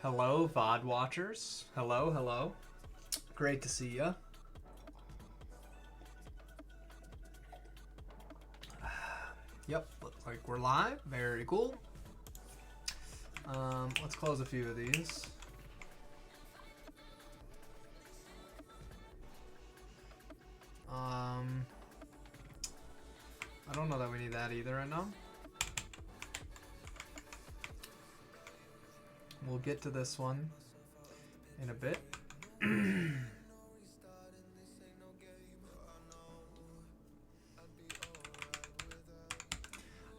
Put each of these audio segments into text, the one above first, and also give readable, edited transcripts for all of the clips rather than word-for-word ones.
Hello, VOD watchers. Hello, hello. Great to see ya. Yep, looks like we're live. Very cool. Let's close a few of these. I don't know that we need that either right now. We'll get to this one in a bit. I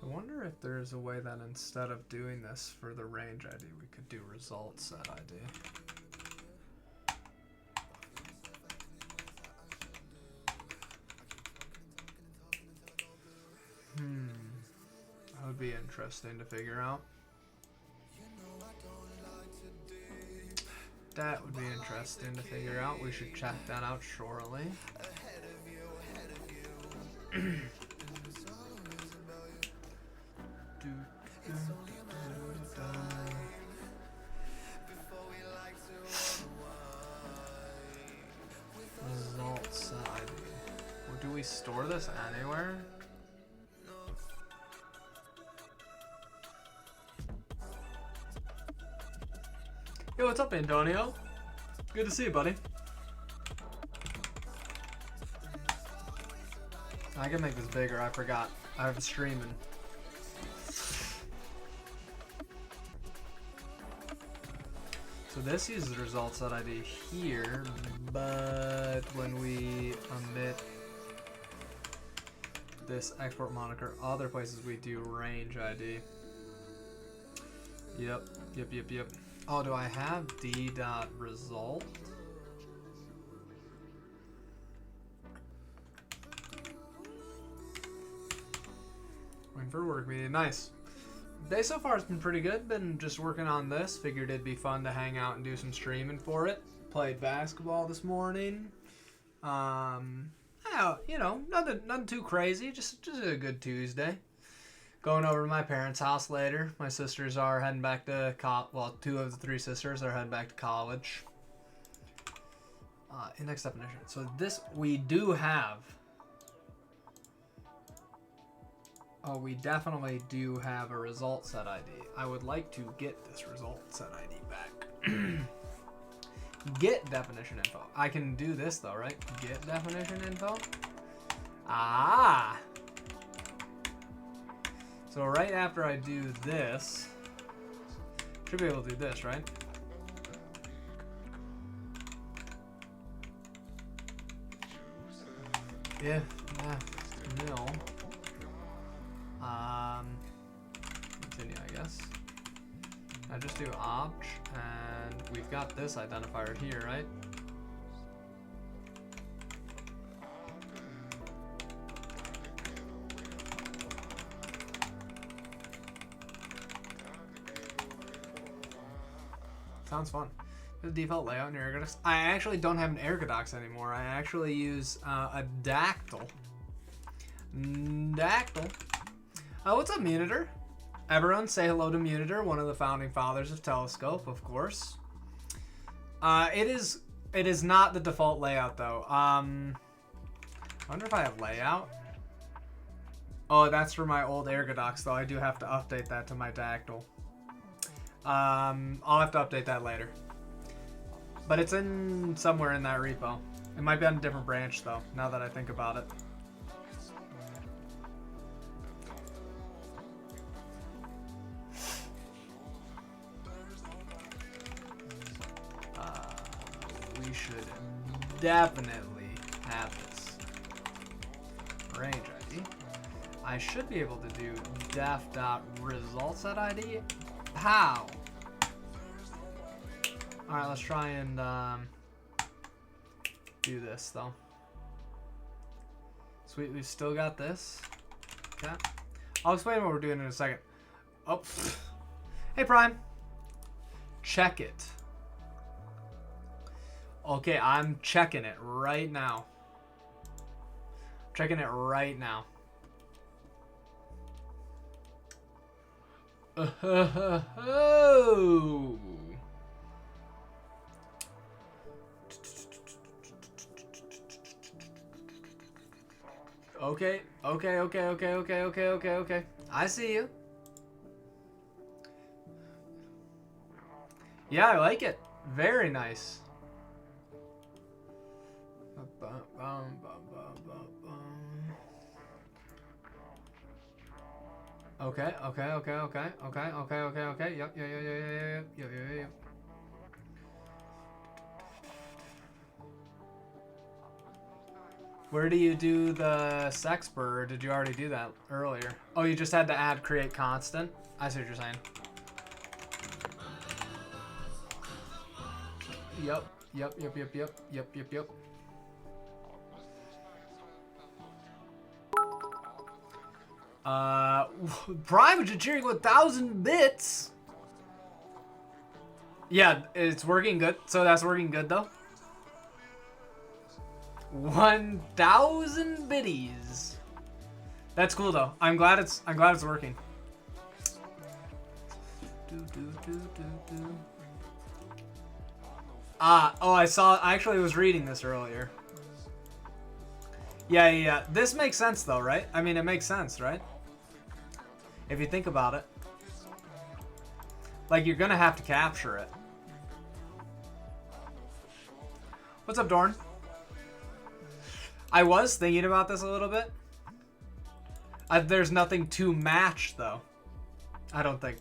wonder if there's a way that instead of doing this for the range ID, we could do result set ID. That would be interesting to figure out. That would be interesting to figure out. We should check that out shortly. Results ID. Or do we store this anywhere? Yo, what's up, Antonio? Good to see you, buddy. I can make this bigger. I forgot. I have streaming. So this uses results that ID here, but when we omit this export moniker, other places we do range ID. Yep. Oh, do I have d.result? Waiting for a work meeting. Nice. Day so far has been pretty good. Been just working on this. Figured it'd be fun to hang out and do some streaming for it. Played basketball this morning. You know, nothing too crazy. Just a good Tuesday. Going over to my parents' house later. My sisters are heading back to well, two of the three sisters are heading back to college. Index definition. So this we do have. Oh, we definitely do have a result set ID. I would like to get this result set ID back. Get definition info. I can do this though, right? Get definition info. Ah. So right after I do this, should be able to do this, right? If nil, continue, I guess. I just do opt, and we've got this identifier here, right? Sounds fun. The default layout in Ergodox. I actually don't have an Ergodox anymore. I actually use a Dactyl. Dactyl. What's up, Munitor? Everyone say hello to Munitor, one of the founding fathers of Telescope, of course. It is not the default layout though. I wonder if I have layout. Oh, that's for my old Ergodox though. I do have to update that to my Dactyl. I'll have to update that later. But it's in somewhere in that repo. It might be on a different branch though, now that I think about it. We should definitely have this. Range ID. I should be able to do def.results.id. How? Alright, let's try and do this though. Sweet, we've still got this. Okay. I'll explain what we're doing in a second. Oh. Hey, Prime. Check it. Okay, I'm checking it right now. Checking it right now. Oh. Okay. I see you. Yeah, I like it. Very nice. Okay. Yep. Where do you do the sexpur, or did you already do that earlier? Oh, you just had to add create constant? I see what you're saying. Yep. Prime cheering 1,000 bits. Yeah, it's working good. So that's working good though. 1,000 biddies. That's cool though. I'm glad it's working. Oh, I actually was reading this earlier. Yeah. This makes sense though, right? I mean, it makes sense, right? If you think about it. Like, you're gonna have to capture it. What's up, Dorn? I was thinking about this a little bit. There's nothing to match, though. I don't think.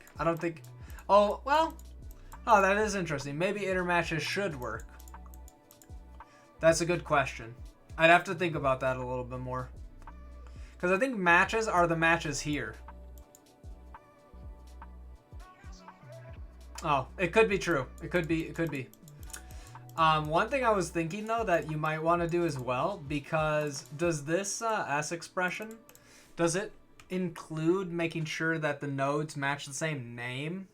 Oh, well. Oh, that is interesting. Maybe intermatches should work. That's a good question. I'd have to think about that a little bit more. Because I think matches are the matches here. Oh, it could be true. It could be. One thing I was thinking, though, that you might want to do as well, because does this S expression, does it include making sure that the nodes match the same name?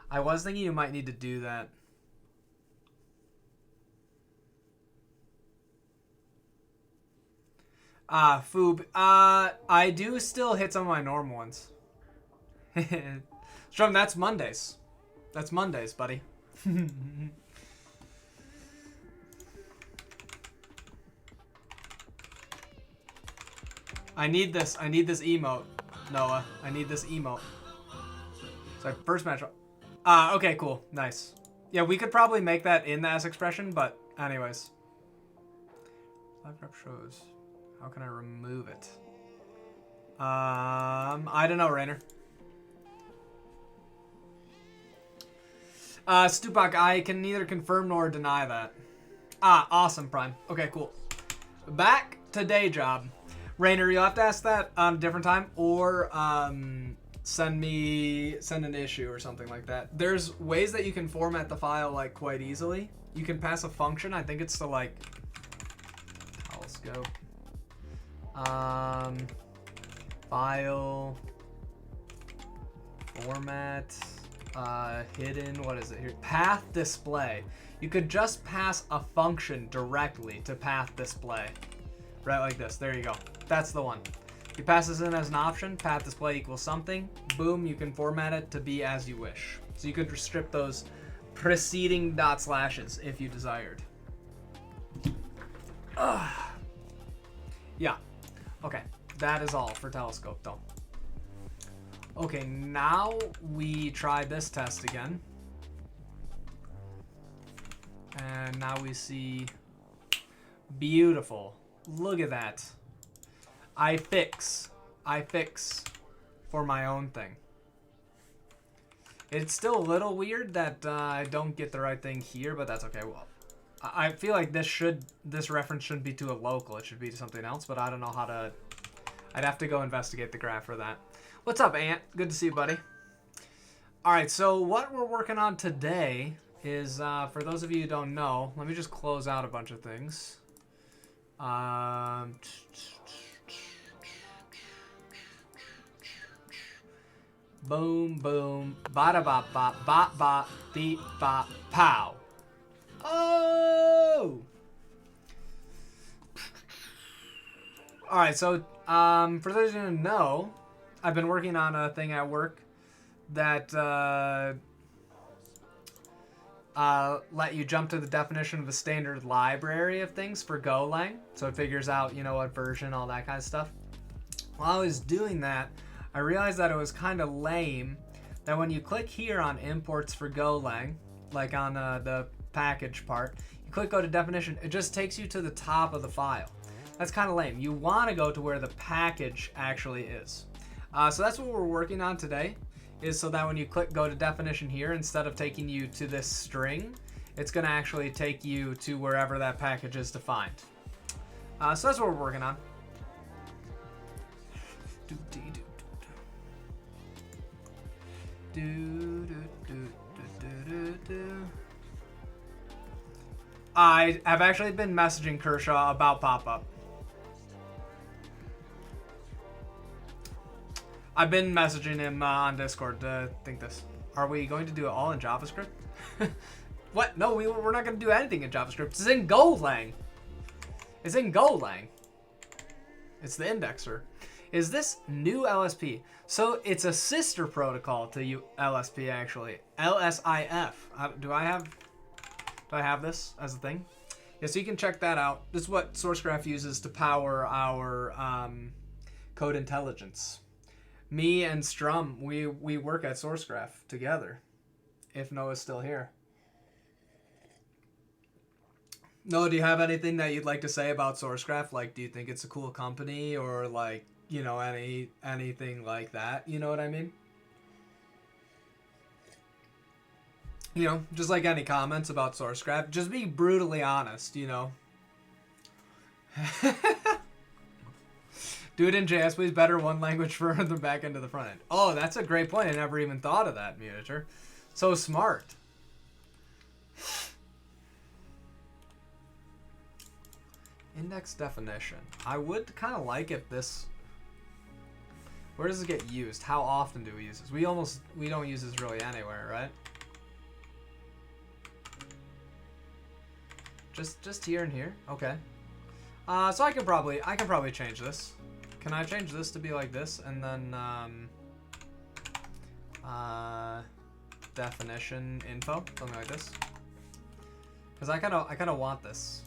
I was thinking you might need to do that. Foob. I do still hit some of my normal ones. Strum, that's Mondays. That's Mondays, buddy. I need this emote, Noah. I need this emote. So first match. Okay, cool. Nice. Yeah, we could probably make that in the S expression, but anyways. Live rep shows. How can I remove it? I don't know, Rainer. Stupak, I can neither confirm nor deny that. Awesome, Prime. Okay, cool. Back to day job. Rainer, you'll have to ask that on a different time, or send an issue or something like that. There's ways that you can format the file like quite easily. You can pass a function. I think it's to like telescope. File format. Hidden, what is it here? Path display. You could just pass a function directly to path display. Right, like this. There you go. That's the one. You pass this in as an option, path display equals something. Boom, you can format it to be as you wish. So you could strip those preceding dot slashes if you desired. Yeah. Okay. That is all for telescope though. Okay, now we try this test again. And now we see beautiful. Look at that. I fix for my own thing. It's still a little weird that I don't get the right thing here, but that's okay. Well, I feel like this reference shouldn't be to a local. It should be to something else, but I don't know how to. I'd have to go investigate the graph for that. What's up, Ant? Good to see you, buddy. All right, so what we're working on today is, for those of you who don't know, let me just close out a bunch of things. Boom, boom, bada bop bop bop bop beep bop pow. Oh! All right, so for those of you who know, I've been working on a thing at work that let you jump to the definition of a standard library of things for Golang. So it figures out, you know, what version, all that kind of stuff. While I was doing that, I realized that it was kind of lame that when you click here on imports for Golang, like on the package part, you click go to definition, it just takes you to the top of the file. That's kind of lame. You want to go to where the package actually is. So that's what we're working on today, is so that when you click go to definition here, instead of taking you to this string, it's going to actually take you to wherever that package is defined. So that's what we're working on. I have actually been messaging Kershaw about pop-up. I've been messaging him on Discord to think this. Are we going to do it all in JavaScript? What? No, we're not going to do anything in JavaScript. It's in Golang. It's in Golang. It's the indexer. Is this new LSP? So it's a sister protocol to LSP actually. LSIF. Do I have this as a thing? Yeah, so you can check that out. This is what SourceGraph uses to power our code intelligence. Me and Strum, we work at SourceGraph together. If Noah's still here. Noah, do you have anything that you'd like to say about SourceGraph? Like, do you think it's a cool company, or like, you know, anything like that? You know what I mean? You know, just like any comments about SourceGraph, just be brutally honest, you know. Do it in JS, please. Better one language for the back end to the front end. Oh, that's a great point. I never even thought of that, Mutator. So smart. Index definition. I would kind of like if this... Where does it get used? How often do we use this? We don't use this really anywhere, right? Just here and here. Okay. So I can probably change this. Can I change this to be like this, and then definition info, something like this? Because I kind of want this.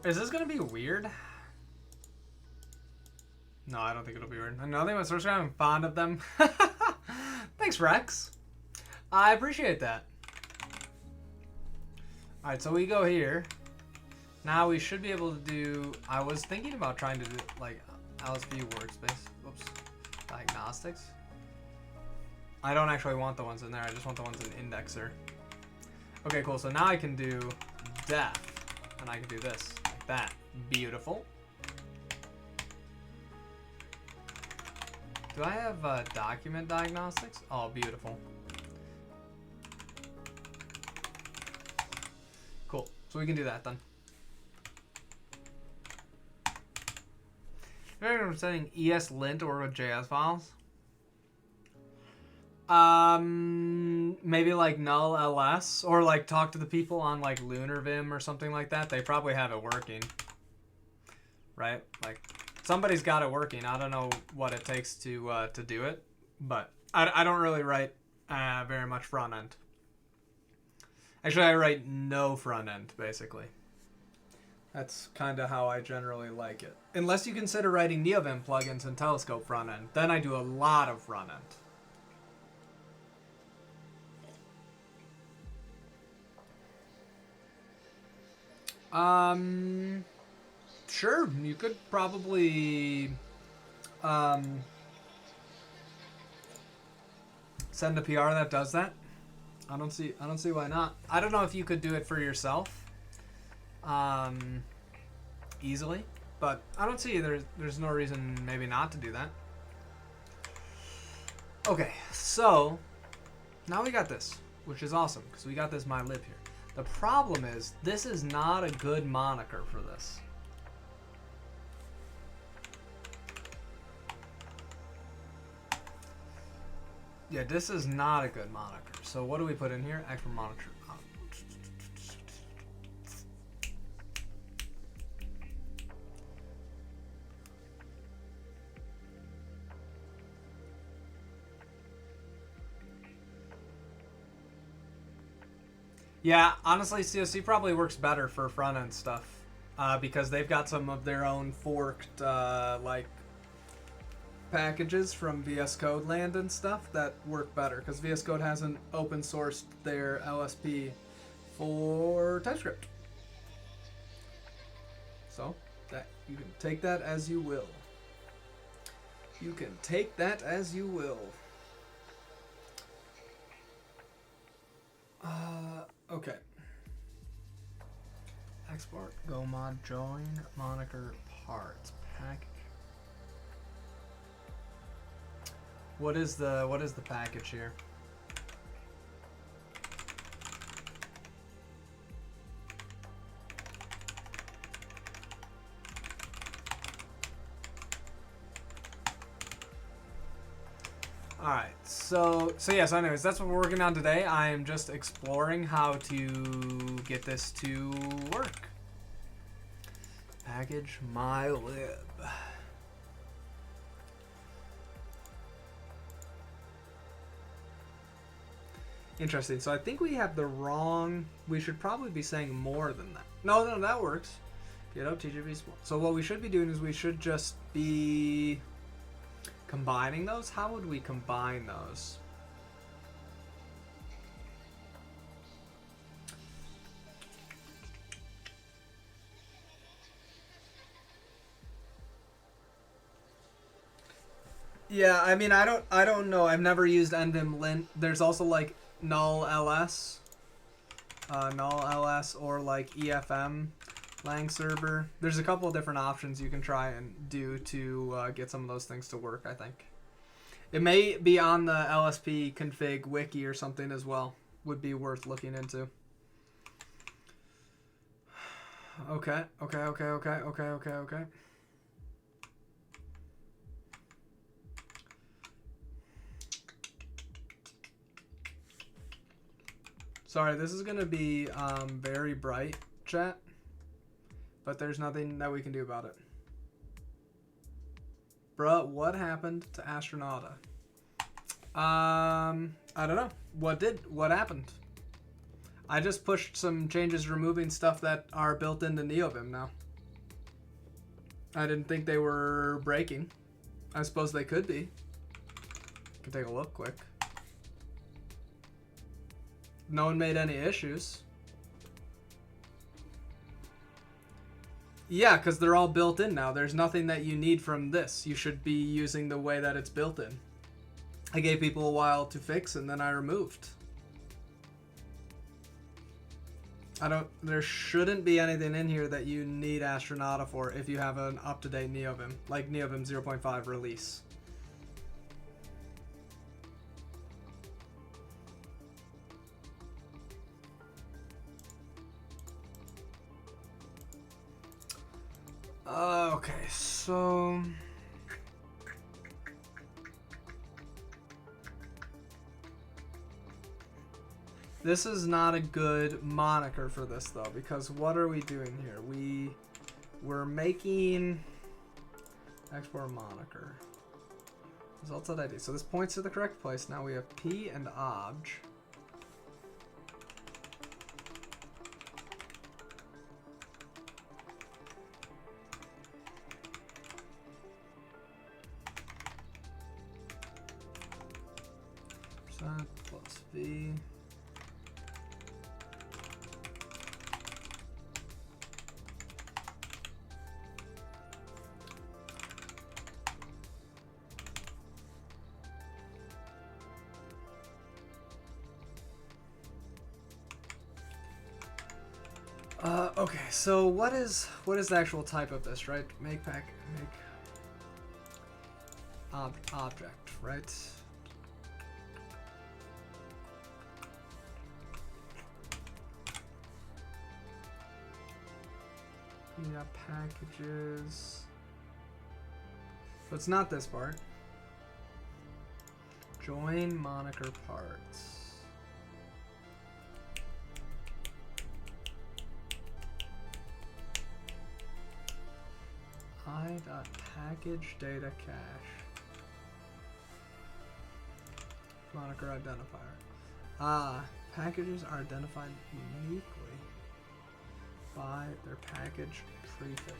Is this gonna be weird? No, I don't think it'll be weird. Another thing with SourceGraph, I'm fond of them. Thanks, Rex. I appreciate that. Alright, so we go here. Now we should be able to do... I was thinking about trying to do, like, LSP workspace. Whoops. Diagnostics. I don't actually want the ones in there. I just want the ones in indexer. Okay, cool. So now I can do def. And I can do this, like that. Beautiful. Do I have document diagnostics? Oh, beautiful. Cool. So we can do that then. I'm setting ESLint or with JS files. Maybe like null ls, or like talk to the people on like Neovim or something like that. They probably have it working, right? Like somebody's got it working. I don't know what it takes to do it, but I don't really write very much front end. Actually, I write no front end basically. That's kind of how I generally like it. Unless you consider writing Neovim plugins and Telescope front end, then I do a lot of front end. Sure, you could probably send a PR that does that. I don't see why not. I don't know if you could do it for yourself easily, but I don't see there's no reason maybe not to do that. Okay, so now we got this, which is awesome because we got this my lib here. The problem is, this is not a good moniker for this. Yeah, this is not a good moniker. So what do we put in here? Extra monitor. Yeah, honestly, COC probably works better for front end stuff because they've got some of their own forked like packages from VS Code land and stuff that work better because VS Code hasn't open sourced their LSP for TypeScript. So that you can take that as you will. You can take that as you will. Okay. Export go mod join moniker parts package. What is the package here? Alright, so yes, anyways, that's what we're working on today. I am just exploring how to get this to work. Package my lib. Interesting, so I think we have the wrong, we should probably be saying more than that. No, that works. Get out TJP sport. So what we should be doing is we should just be combining those? How would we combine those? Yeah, I mean, I don't know. I've never used endvim lint. There's also like null ls or like EFM lang server. There's a couple of different options you can try and do to get some of those things to work, I think. It may be on the LSP config wiki or something as well. Would be worth looking into. Okay. Sorry, this is going to be very bright, chat. But there's nothing that we can do about it. Bruh, what happened to Astronauta? I don't know. What happened? I just pushed some changes removing stuff that are built into Neovim now. I didn't think they were breaking. I suppose they could be. Can take a look quick. No one made any issues. Yeah, because they're all built in now. There's nothing that you need from this. You should be using the way that it's built in. I gave people a while to fix and then I removed. There shouldn't be anything in here that you need Astronauta for if you have an up-to-date Neovim, like Neovim 0.5 release. Okay, so this is not a good moniker for this though, because what are we doing here? We're making export moniker results.id. So this points to the correct place. Now we have p and obj. Plus v. Okay, so what is the actual type of this, right? Make object, right? Yeah, packages. So it's not this part. Join moniker parts. I.package data cache. Moniker identifier. Ah, Packages are identified uniquely by their package prefix.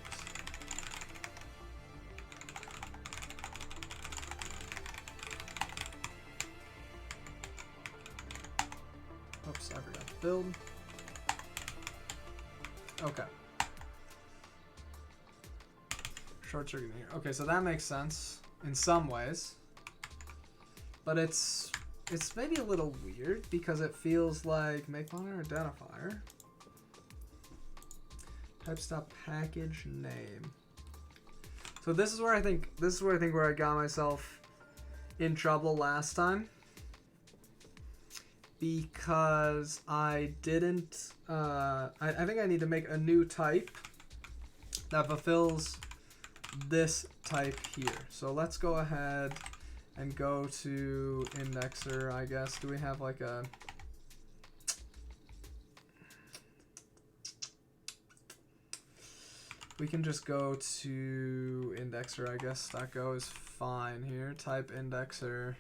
Oops, I forgot to build. Okay. Short circuit here. Okay, so that makes sense in some ways. But it's maybe a little weird because it feels like make monitor identifier. Type stop package name. So this is where I think where I got myself in trouble last time. Because I didn't I think I need to make a new type that fulfills this type here. So let's go ahead and go to indexer, I guess. Do we have like a... We can just go to indexer, I guess. .go is fine here. Type indexer.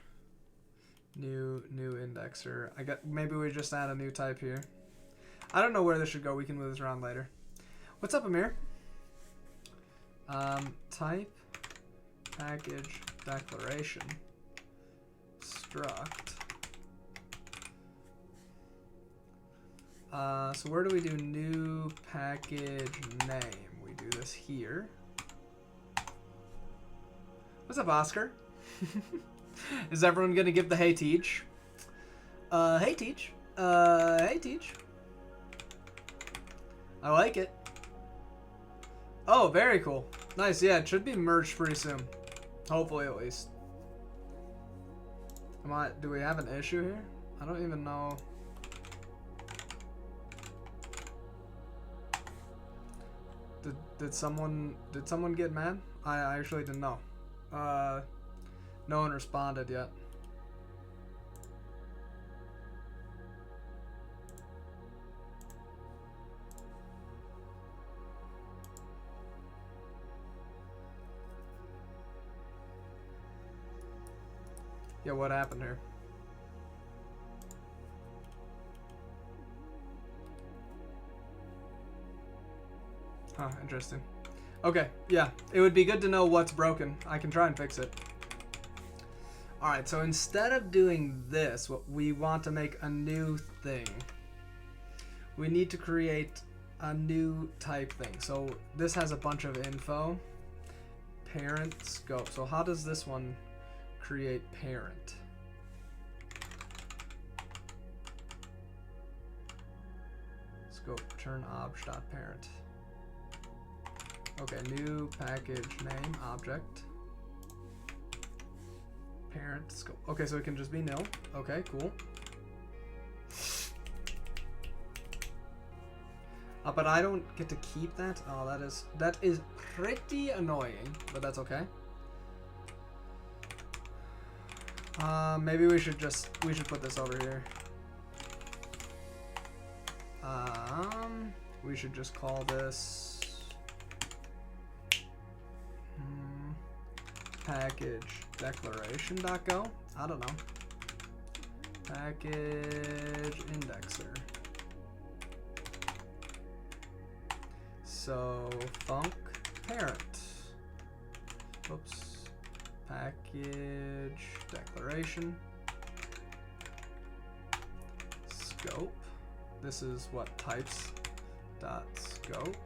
New indexer. Maybe we just add a new type here. I don't know where this should go. We can move this around later. What's up, Amir? Type package declaration struct. So where do we do new package name? We do this here. What's up, Oscar? Is everyone gonna give the hey teach? Hey teach. Hey teach. I like it. Oh, very cool. Nice, yeah, it should be merged pretty soon. Hopefully, at least. Do we have an issue here? I don't even know. Did someone get mad? I actually didn't know. No one responded yet. Yeah, what happened here? Huh, interesting. Okay, yeah, it would be good to know what's broken. I can try and fix it. Alright, so instead of doing this, what we want to make a new thing. We need to create a new type thing. So this has a bunch of info. Parent scope. So how does this one create parent? Scope turn obj.parent. Okay, new package name object. Parent scope. Okay, so it can just be nil. Okay, cool. But I don't get to keep that. Oh, that is pretty annoying, but that's okay. Maybe we should put this over here. We should just call this package declaration.go. I don't know. Package indexer. So func parent. Oops. Package declaration. Scope. This is what types dot scope.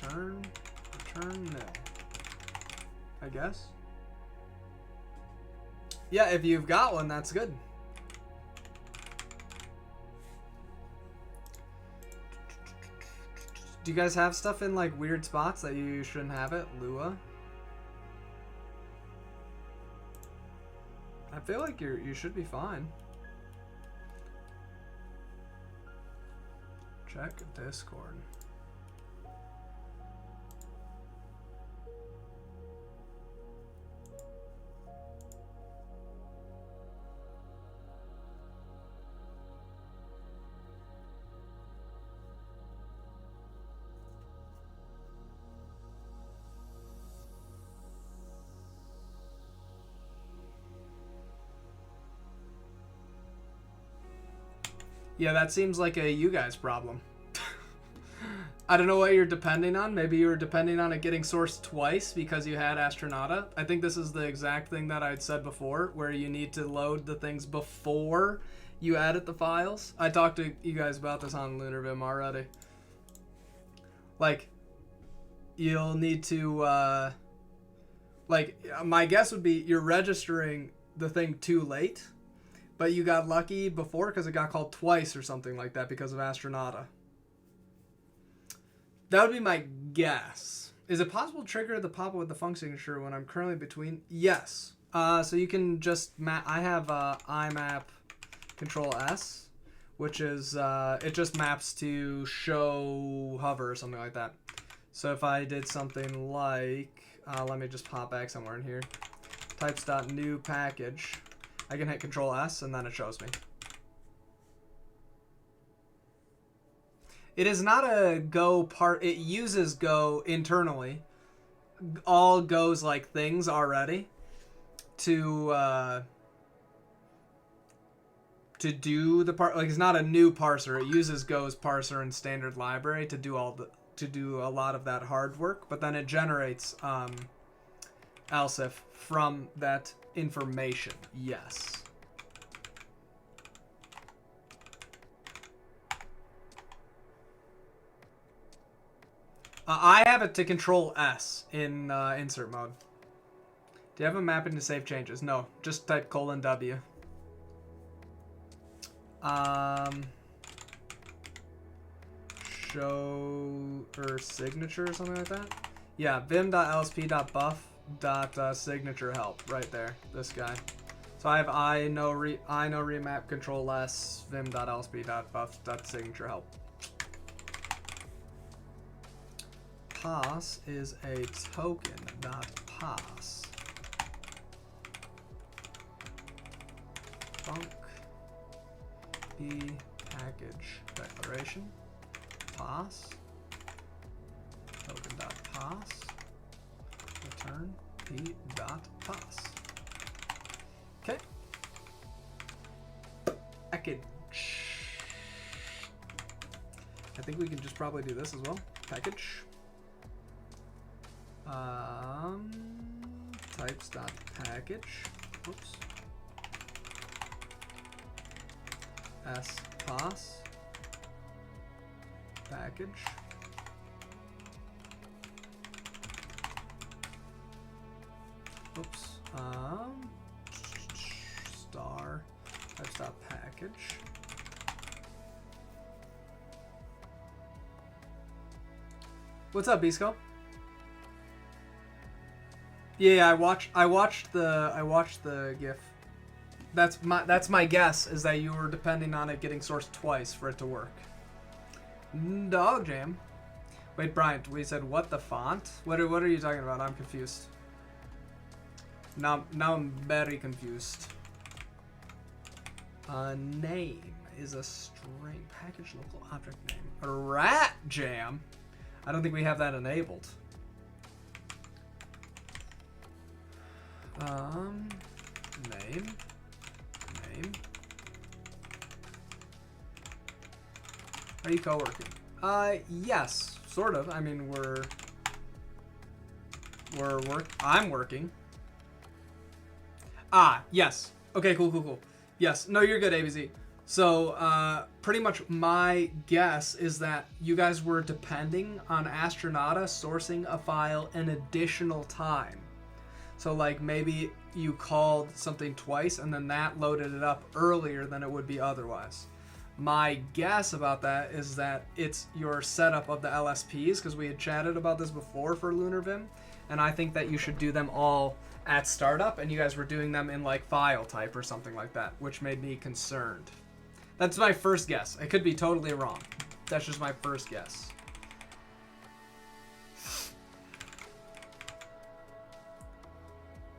Return nil. I guess. Yeah, if you've got one, that's good. Do you guys have stuff in like weird spots that you shouldn't have it? Lua? I feel like you should be fine. Check Discord. Yeah, that seems like a you guys problem. I don't know what you're depending on. Maybe you were depending on it getting sourced twice because you had Astronauta. I think this is the exact thing that I'd said before, where you need to load the things before you edit the files. I talked to you guys about this on LunarVim already. Like, you'll need to, like, my guess would be you're registering the thing too late, but you got lucky before because it got called twice or something like that because of Astronauta. That would be my guess. Is it possible to trigger the pop-up with the func signature when I'm currently between? Yes. So you can just map. I have IMAP Control S, which is it just maps to show hover or something like that. So if I did something like, let me just pop back somewhere in here. Types.new package. I can hit Control S and then it shows me. It is not a Go part. It uses Go internally. All Go's like things already to do the part. Like, it's not a new parser. It uses Go's parser and standard library to do a lot of that hard work. But then it generates lsif from that information. Yes. I have it to Control S in insert mode. Do you have a mapping to save changes? No, just type :W. Show or signature or something like that. Yeah, vim.lsp.buff.signature help right there. This guy. So I have I know remap Control S vim.lsp.buff.signature help. Pass is a token.pass. Func b package declaration. Pass. Token.pass. Return p.pass. Okay. Package. I think we can just probably do this as well. Package. Types.package. Oops. S pass. Package. Oops. Star. Types.package. What's up, Bisco? Yeah, I watched the GIF. That's my guess, is that you were depending on it getting sourced twice for it to work. Dog jam. Wait, Brian, we said what the font? What are you talking about? I'm confused. Now I'm very confused. Name is a string. Package local object name. A rat jam. I don't think we have that enabled. Name. Are you co-working? Yes, sort of. I mean, I'm working. Yes. Okay, cool. Yes. No, you're good, ABZ. So, pretty much my guess is that you guys were depending on Astronauta sourcing a file an additional time. So, like, maybe you called something twice and then that loaded it up earlier than it would be otherwise. My guess about that is that it's your setup of the LSPs, because we had chatted about this before for LunarVim, and I think that you should do them all at startup, and you guys were doing them in, like, file type or something like that, which made me concerned. That's my first guess. I could be totally wrong. That's just my first guess.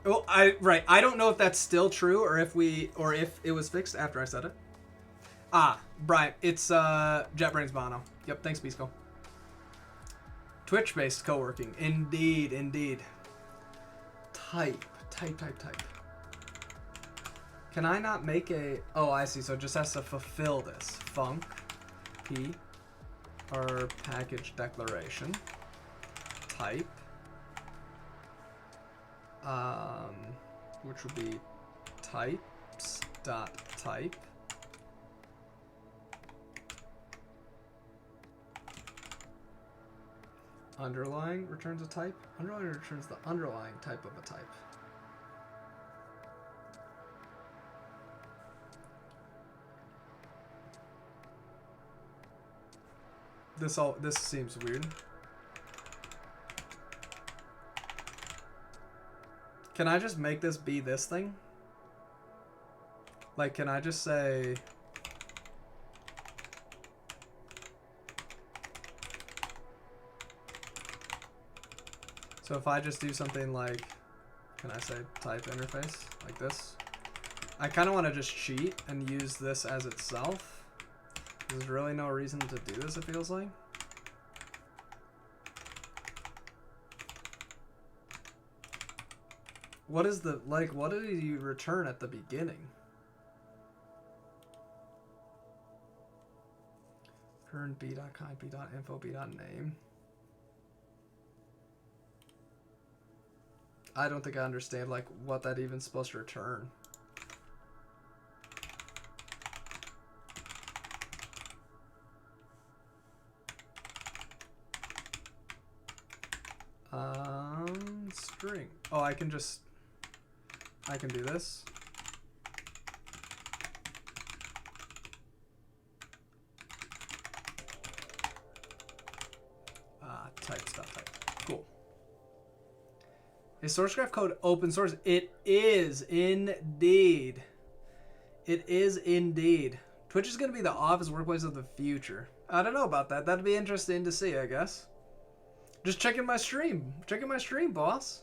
Oh, I don't know if that's still true or if it was fixed after I said it. Brian, it's JetBrains Bono. Yep, thanks, Bisco. Twitch-based co-working. Indeed. Type. Can I not make a... Oh, I see. So it just has to fulfill this. Func p or package declaration type, which would be types dot type underlying returns a type. Underlying returns the underlying type of a type. This seems weird. Can I just make this be this thing? Like, can I just say... So if I just do something like, can I say type interface like this? I kind of want to just cheat and use this as itself. There's really no reason to do this, it feels like. What is the, like, what did you return at the beginning? Current b.kind, b.info, b.name. I don't think I understand, like, what that even's supposed to return. String. Oh, I can do this. Types.type. Cool. Is SourceGraph code open source? It is indeed. It is indeed. Twitch is going to be the office workplace of the future. I don't know about that. That'd be interesting to see, I guess. Just checking my stream. Checking my stream, boss.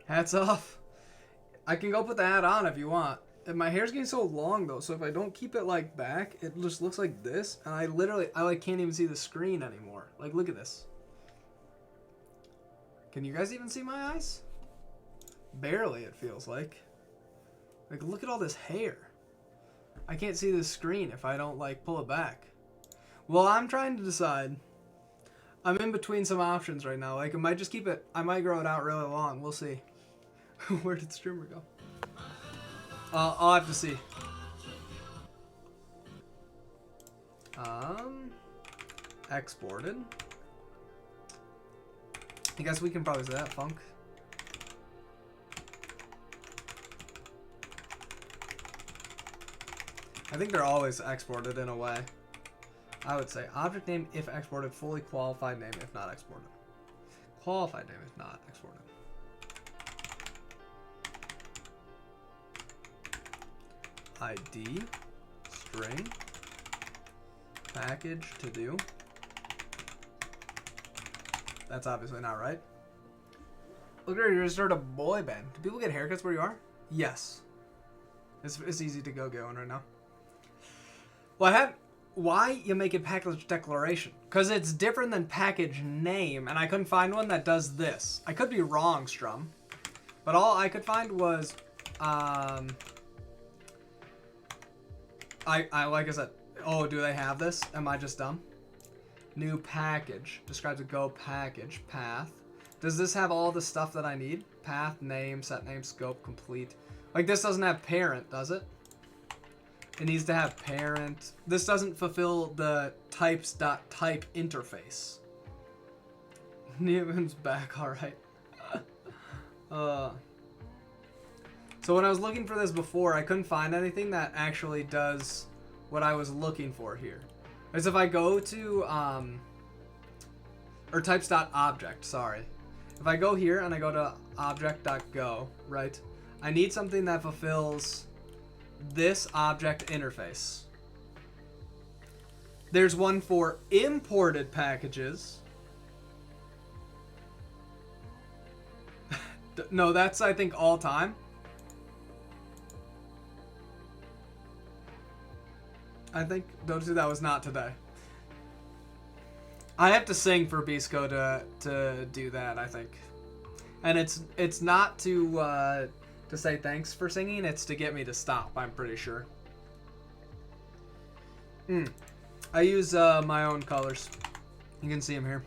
Hats off. I can go put the hat on if you want. And my hair's getting so long though, so if I don't keep it like back, it just looks like this, and I like can't even see the screen anymore. Like, look at this. Can you guys even see my eyes? Barely, it feels like. Like, look at all this hair. I can't see the screen if I don't, like, pull it back. Well, I'm trying to decide. I'm in between some options right now. Like, I might just keep it, I might grow it out really long. We'll see. Where did streamer go? I'll have to see. Exported. I guess we can probably say that, Func. I think they're always exported in a way. I would say object name if exported, fully qualified name if not exported. Qualified name if not exported. ID, string, package to do. That's obviously not right. Look at you, start a boy band. Do people get haircuts where you are? Yes. It's easy to go going right now. Well, why you make it package declaration? Because it's different than package name, and I couldn't find one that does this. I could be wrong, Strum, but all I could find was, like I said, oh, do they have this? Am I just dumb? New package. Describes a Go package. Path. Does this have all the stuff that I need? Path, name, set name, scope, complete. Like, this doesn't have parent, does it? It needs to have parent. This doesn't fulfill the types.type interface. Neovim's back, alright. So when I was looking for this before, I couldn't find anything that actually does what I was looking for here. As if I go to, or types.object, sorry. If I go here and I go to object.go, right? I need something that fulfills this object interface. There's one for imported packages. No, that's, I think, all time. I think that was not today. I have to sing for Bisco to do that, I think. And it's not to to say thanks for singing. It's to get me to stop, I'm pretty sure. I use my own colors. You can see them here.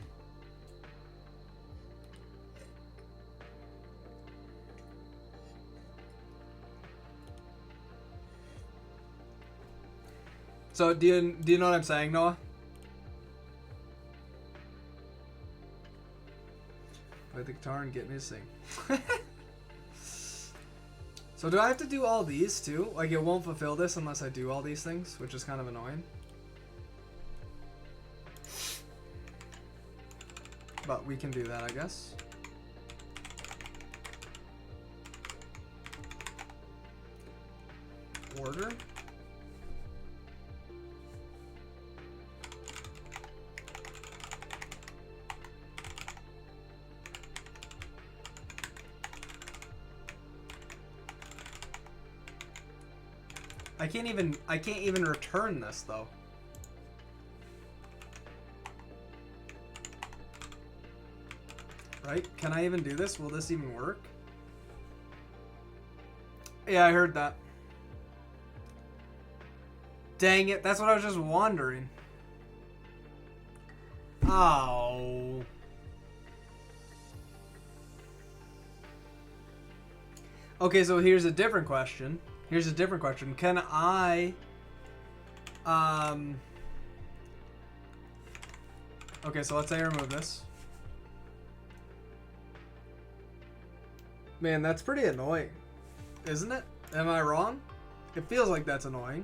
So do you know what I'm saying, Noah? Play the guitar and get me to sing. So do I have to do all these too? Like, it won't fulfill this unless I do all these things, which is kind of annoying. But we can do that, I guess. Order. I can't even return this though. Right? Can I even do this? Will this even work? Yeah, I heard that. Dang it, that's what I was just wondering. Oh. Okay, so here's a different question. Can I... Okay, so let's say I remove this. Man, that's pretty annoying. Isn't it? Am I wrong? It feels like that's annoying.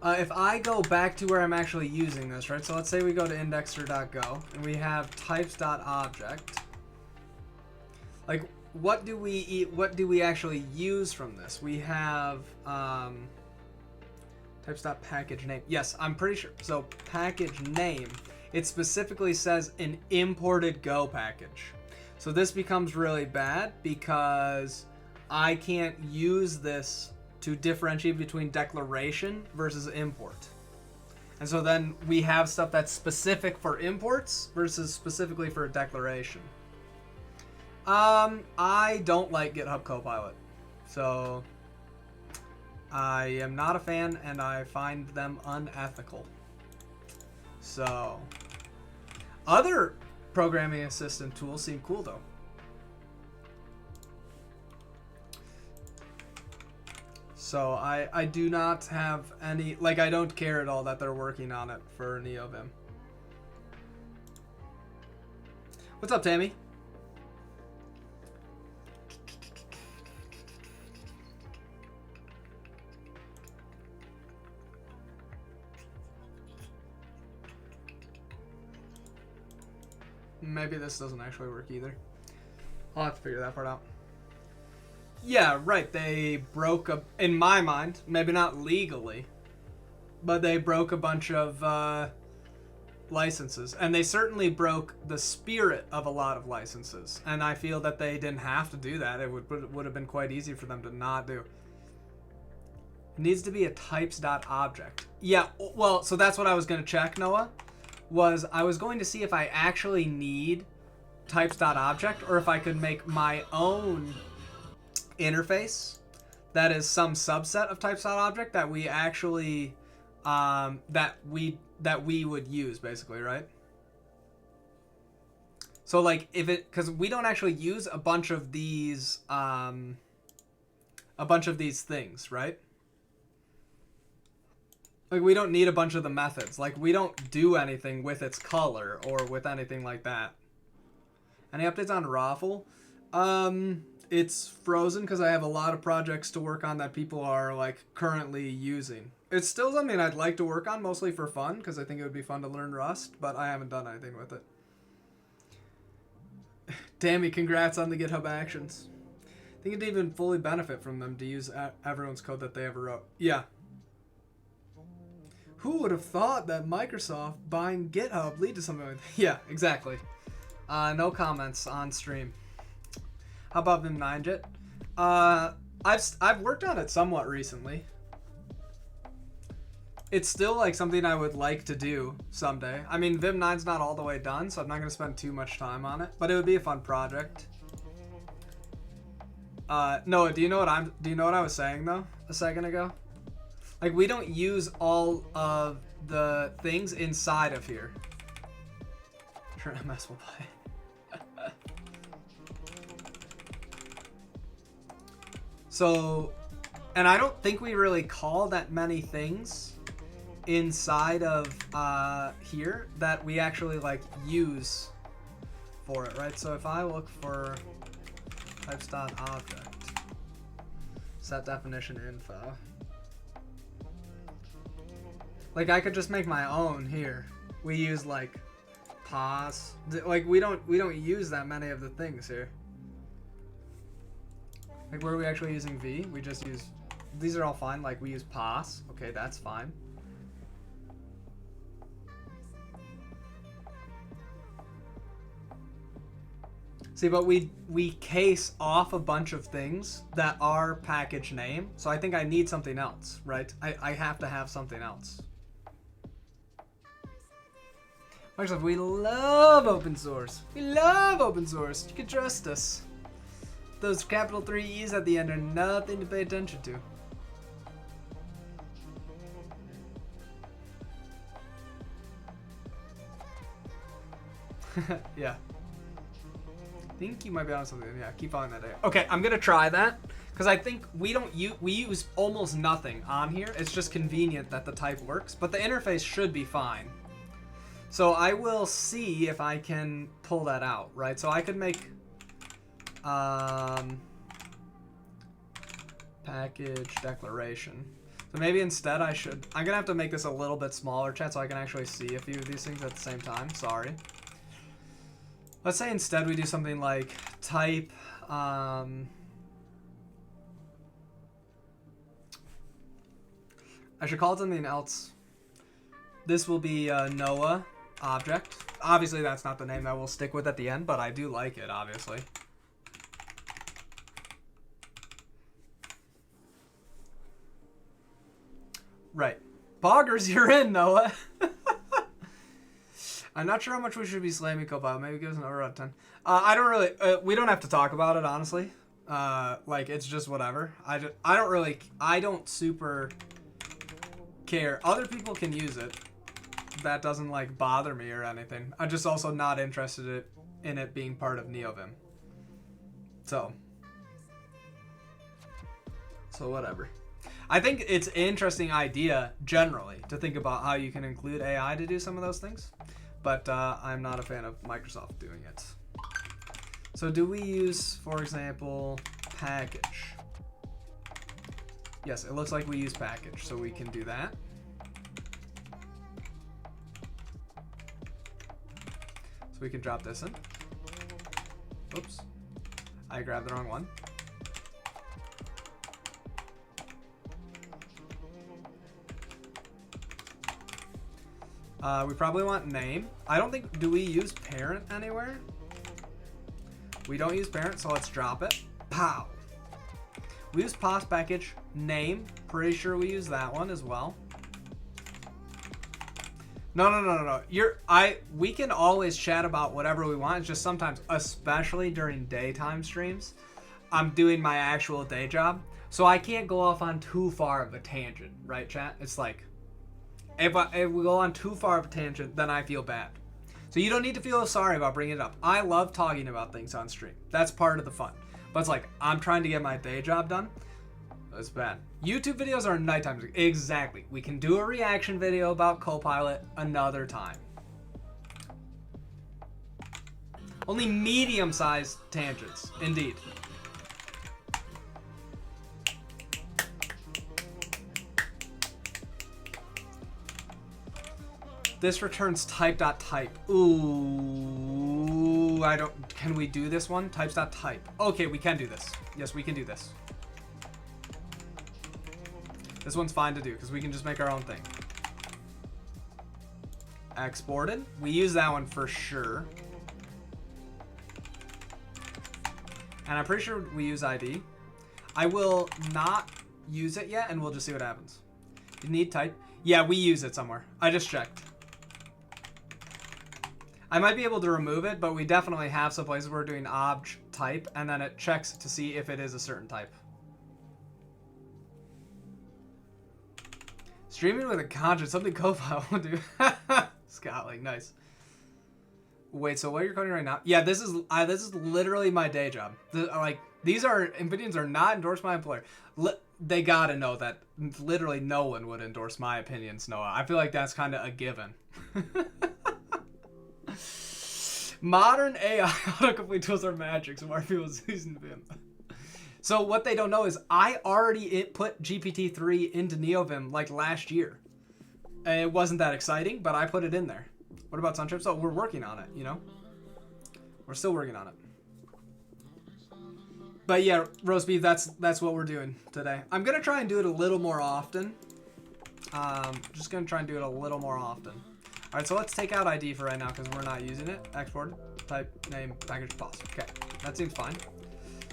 If I go back to where I'm actually using this, right? So let's say we go to indexer.go and we have types.object. Like, what do we actually use from this? We have types.package name. Yes, I'm pretty sure. So package name, it specifically says an imported Go package. So this becomes really bad because I can't use this to differentiate between declaration versus import. And so then we have stuff that's specific for imports versus specifically for a declaration. I don't like GitHub Copilot. So I am not a fan and I find them unethical. So other programming assistant tools seem cool though. So I do not have any, like, I don't care at all that they're working on it for Neovim. What's up, Tammy? Maybe this doesn't actually work either. I'll have to figure that part out. Yeah, right. They broke in my mind, maybe not legally, but they broke a bunch of licenses. And they certainly broke the spirit of a lot of licenses. And I feel that they didn't have to do that. It would have been quite easy for them to not do. It needs to be a types.object. Yeah, well, so that's what I was going to check, Noah. I was going to see if I actually need types.object or if I could make my own interface that is some subset of types.object that we actually that we would use, basically, right? So like if it, because we don't actually use a bunch of these things, right? Like, we don't need a bunch of the methods. Like, we don't do anything with its color or with anything like that. Any updates on Raffle? It's frozen because I have a lot of projects to work on that people are, like, currently using. It's still something I'd like to work on, mostly for fun, because I think it would be fun to learn Rust, but I haven't done anything with it. Tammy, congrats on the GitHub Actions. I think it'd even fully benefit from them to use everyone's code that they ever wrote. Yeah. Who would have thought that Microsoft buying GitHub lead to something like that? Yeah, exactly. No comments on stream. How about Vim 9jet? I've worked on it somewhat recently. It's still like something I would like to do someday. I mean, Vim 9's not all the way done, so I'm not going to spend too much time on it, but it would be a fun project. Noah, do you know what I was saying though a second ago? Like, we don't use all of the things inside of here. Sure, MS will play. So, and I don't think we really call that many things inside of here that we actually like use for it, right? So if I look for types.object, set definition info, like I could just make my own here. We use like pause, like we don't use that many of the things here. Like, where are we actually using V? We just use, these are all fine. Like, we use pause. Okay, that's fine. See, but we case off a bunch of things that are package name. So I think I need something else, right? I have to have something else. Microsoft, we love open source. We love open source. You can trust us. Those capital 3 E's at the end are nothing to pay attention to. Yeah. I think you might be on something. Yeah, keep following that data. Okay, I'm gonna try that because I think we use almost nothing on here. It's just convenient that the type works, but the interface should be fine. So I will see if I can pull that out, right? So I could make package declaration. So maybe instead I'm gonna have to make this a little bit smaller, chat, so I can actually see a few of these things at the same time. Sorry. Let's say instead we do something like type I should call it something else. This will be Noah object. Obviously that's not the name that we'll stick with at the end, but I do like it, obviously. Right. Boggers, you're in, Noah. I'm not sure how much we should be slamming Copilot. Maybe give us an over out of 10. I don't really... we don't have to talk about it, honestly. Like, it's just whatever. I don't super care. Other people can use it. That doesn't, like, bother me or anything. I'm just also not interested in it being part of Neovim. So whatever. I think it's an interesting idea, generally, to think about how you can include AI to do some of those things. But I'm not a fan of Microsoft doing it. So do we use, for example, package? Yes, it looks like we use package, so we can do that. So we can drop this in. Oops. I grabbed the wrong one. We probably want name. I don't think, do we use parent anywhere? We don't use parent, so let's drop it. Pow. We use pos package name. Pretty sure we use that one as well. No. We can always chat about whatever we want. It's just sometimes, especially during daytime streams, I'm doing my actual day job. So I can't go off on too far of a tangent, right, chat? It's like, if we go on too far of a tangent, then I feel bad. So you don't need to feel sorry about bringing it up. I love talking about things on stream. That's part of the fun. But it's like, I'm trying to get my day job done. It's bad. YouTube videos are nighttime. Exactly. We can do a reaction video about Copilot another time. Only medium-sized tangents, indeed. This returns type.type. Ooh, can we do this one? Types.type. Okay, we can do this. Yes, we can do this. This one's fine to do because we can just make our own thing. Exported. We use that one for sure. And I'm pretty sure we use ID. I will not use it yet and we'll just see what happens. You need type. Yeah, we use it somewhere. I just checked. I might be able to remove it, but we definitely have some places where we're doing obj type, and then it checks to see if it is a certain type. Streaming with a conscience, something Copilot will do. Scotland, nice. Wait, so what you're coding right now? Yeah, this is literally my day job. These are opinions are not endorsed by my employer. They gotta know that literally no one would endorse my opinions, Noah. I feel like that's kind of a given. Modern AI autocomplete tools are magic, so why are people using Vim? So what they don't know is I already put GPT-3 into Neovim like last year. It wasn't that exciting, but I put it in there. What about Suntrip? So we're working on it, you know? We're still working on it. But yeah, roast beef, that's what we're doing today. I'm going to try and do it a little more often. Just going to try and do it a little more often. All right, so let's take out ID for right now because we're not using it. Export, type, name, package, pause. Okay, that seems fine.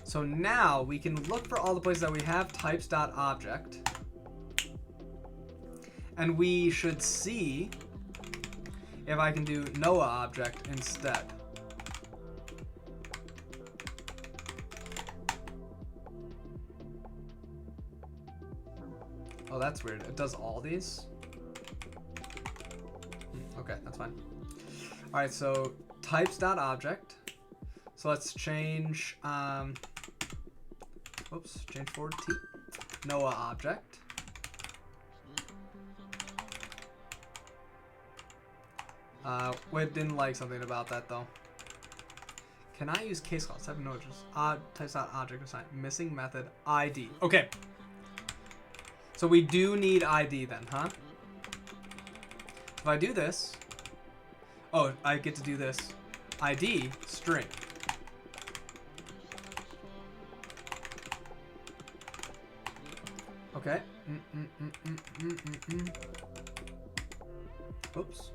So now we can look for all the places that we have types.object. And we should see if I can do Noah object instead. Oh, that's weird. It does all these? Okay, that's fine. All right, so types.object. So let's change, change forward T. Noah object. We didn't like something about that though. Can I use case calls? Type of notice. Types.object assign. Missing method ID. Okay. So we do need ID then, huh? If I do this, oh, I get to do this. ID string. Okay. Oops.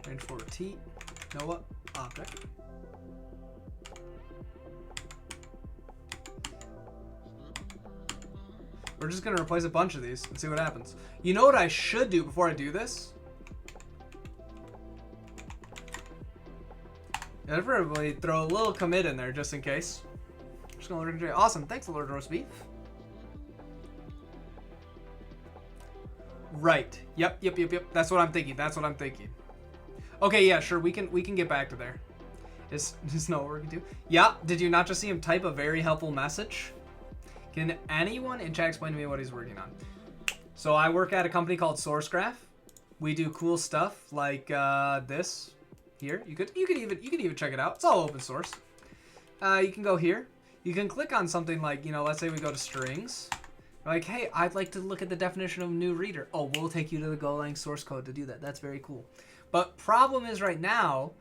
Change for T. Noah object. We're just gonna replace a bunch of these and see what happens. You know what I should do before I do this? I'd probably throw a little commit in there just in case. Just gonna learn. Awesome, thanks, Lord Roast Beef. Right. Yep. That's what I'm thinking. Okay, yeah, sure. We can get back to there. Is no what we can do? Yeah. Did you not just see him type a very helpful message? Can anyone in chat explain to me what he's working on? So I work at a company called SourceGraph. We do cool stuff like this here. You could even check it out. It's all open source. You can go here. You can click on something like, let's say we go to strings. Like, hey, I'd like to look at the definition of a new reader. Oh, we'll take you to the Golang source code to do that. That's very cool. But problem is right now,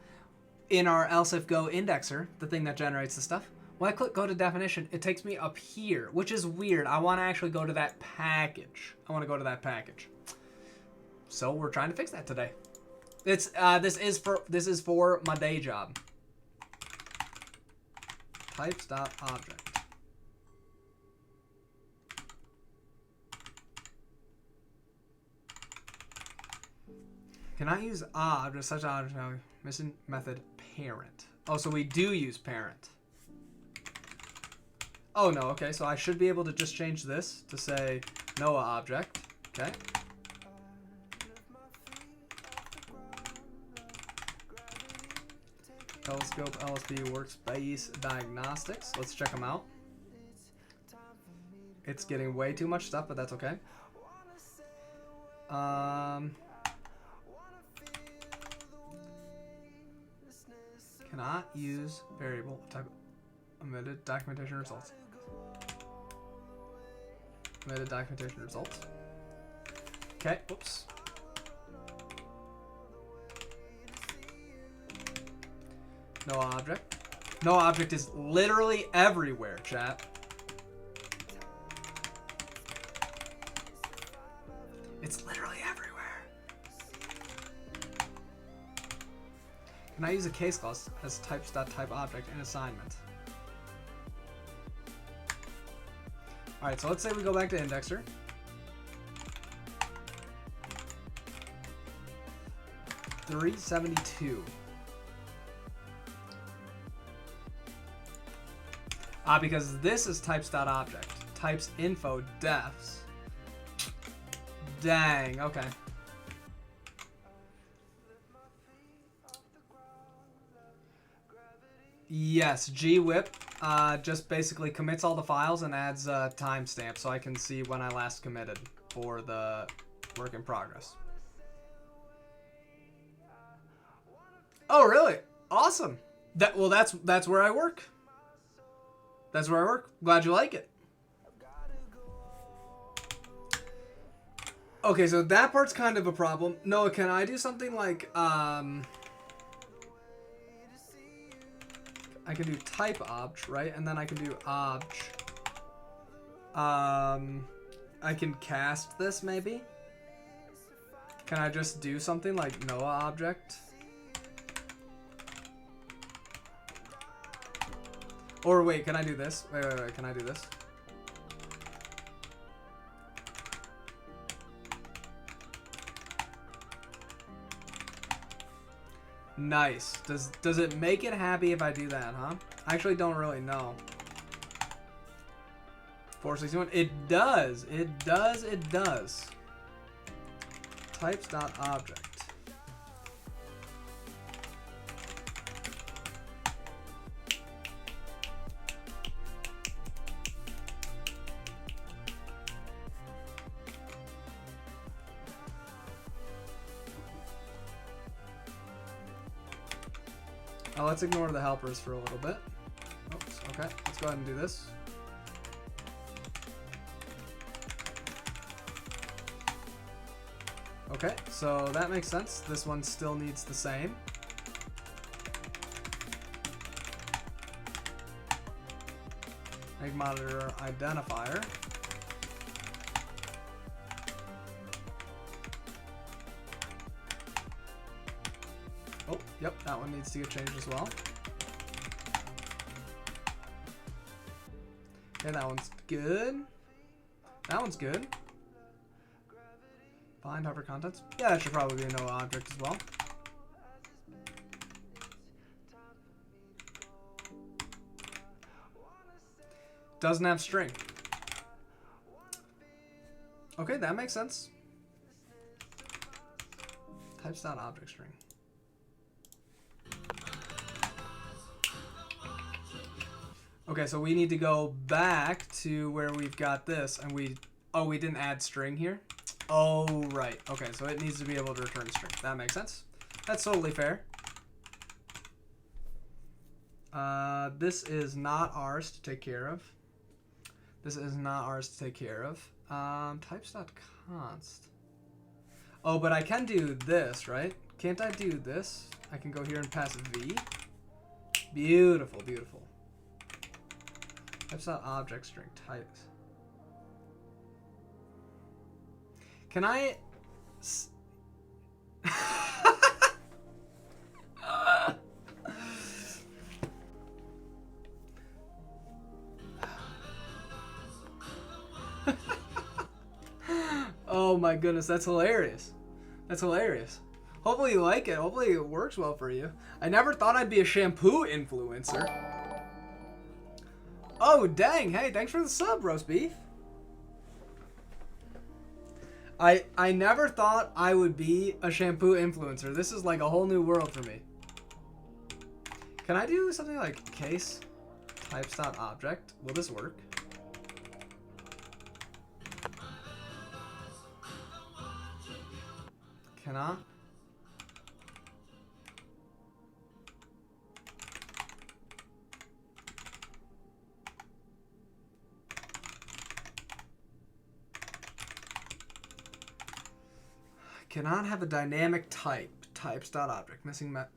in our lsif-go indexer, the thing that generates the stuff, when I click go to definition, it takes me up here, which is weird. I want to actually go to that package. So we're trying to fix that today. It's this is for my day job. Types.object. Can I use object such object now? Missing method parent. Oh, so we do use parent. Oh no, okay, so I should be able to just change this to say Noah object. Okay. Telescope, LSP, workspace, diagnostics. Let's check them out. It's getting way too much stuff, but that's okay. Cannot use variable type omitted documentation results. Omitted documentation results. Okay, oops. No object. No object is literally everywhere, chat. It's literally everywhere. Can I use a case clause as types.typeObject in assignment? Alright, so let's say we go back to indexer. 372. Because this is types.object. Types info defs. Dang, okay. Yes, gwhip just basically commits all the files and adds a timestamp so I can see when I last committed for the work in progress. Oh, really? Awesome. That's where I work. That's where I work. Glad you like it. Okay, so that part's kind of a problem. Noah, can I do something like I can do type obj, right? And then I can do obj. I can cast this maybe. Can I just do something like Noah object? Or wait, can I do this? Wait, can I do this? Nice. Does it make it happy if I do that, huh? I actually don't really know. 461. It does. It does. It does. Types.object. Let's ignore the helpers for a little bit. Oops, okay, let's go ahead and do this. Okay, so that makes sense. This one still needs the same. Make monitor identifier. Oh, yep, that one needs to get changed as well. Okay, that one's good. That one's good. Find hover contents. Yeah, that should probably be a no object as well. Doesn't have string. Okay, that makes sense. Types.object string. Okay, so we need to go back to where we've got this, and we didn't add string here. Oh, right. Okay, so it needs to be able to return string. That makes sense. That's totally fair. This is not ours to take care of. This is not ours to take care of. Types.const. Oh, but I can do this, right? Can't I do this? I can go here and pass v. Beautiful, beautiful. Types.object string types. Can I? Oh my goodness, that's hilarious. That's hilarious. Hopefully you like it. Hopefully it works well for you. I never thought I'd be a shampoo influencer. Oh, dang. Hey, thanks for the sub, roast beef. I never thought I would be a shampoo influencer. This is like a whole new world for me. Can I do something like case types.object? Will this work? Cannot. Cannot have a dynamic type. Types.object. Missing met.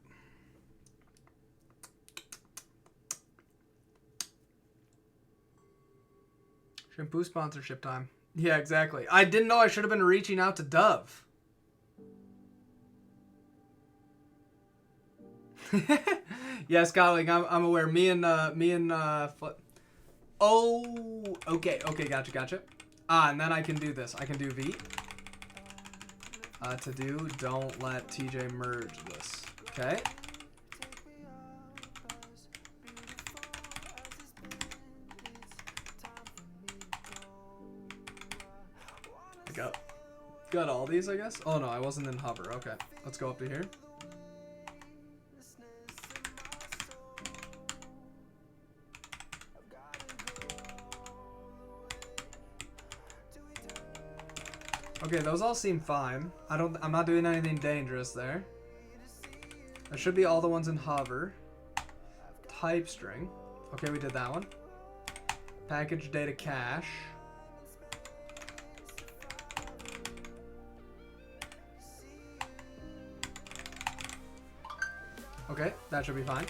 Shampoo sponsorship time. Yeah, exactly. I didn't know I should have been reaching out to Dove. Yes, Golang, I'm aware. Me and oh, okay, gotcha. And then I can do this. I can do v. To do, don't let TJ merge this. Okay. I got all these, I guess. Oh no, I wasn't in hover. Okay, let's go up to here. Okay, those all seem fine. I'm not doing anything dangerous there. That should be all the ones in hover. Type string. Okay, we did that one. Package data cache. Okay, that should be fine.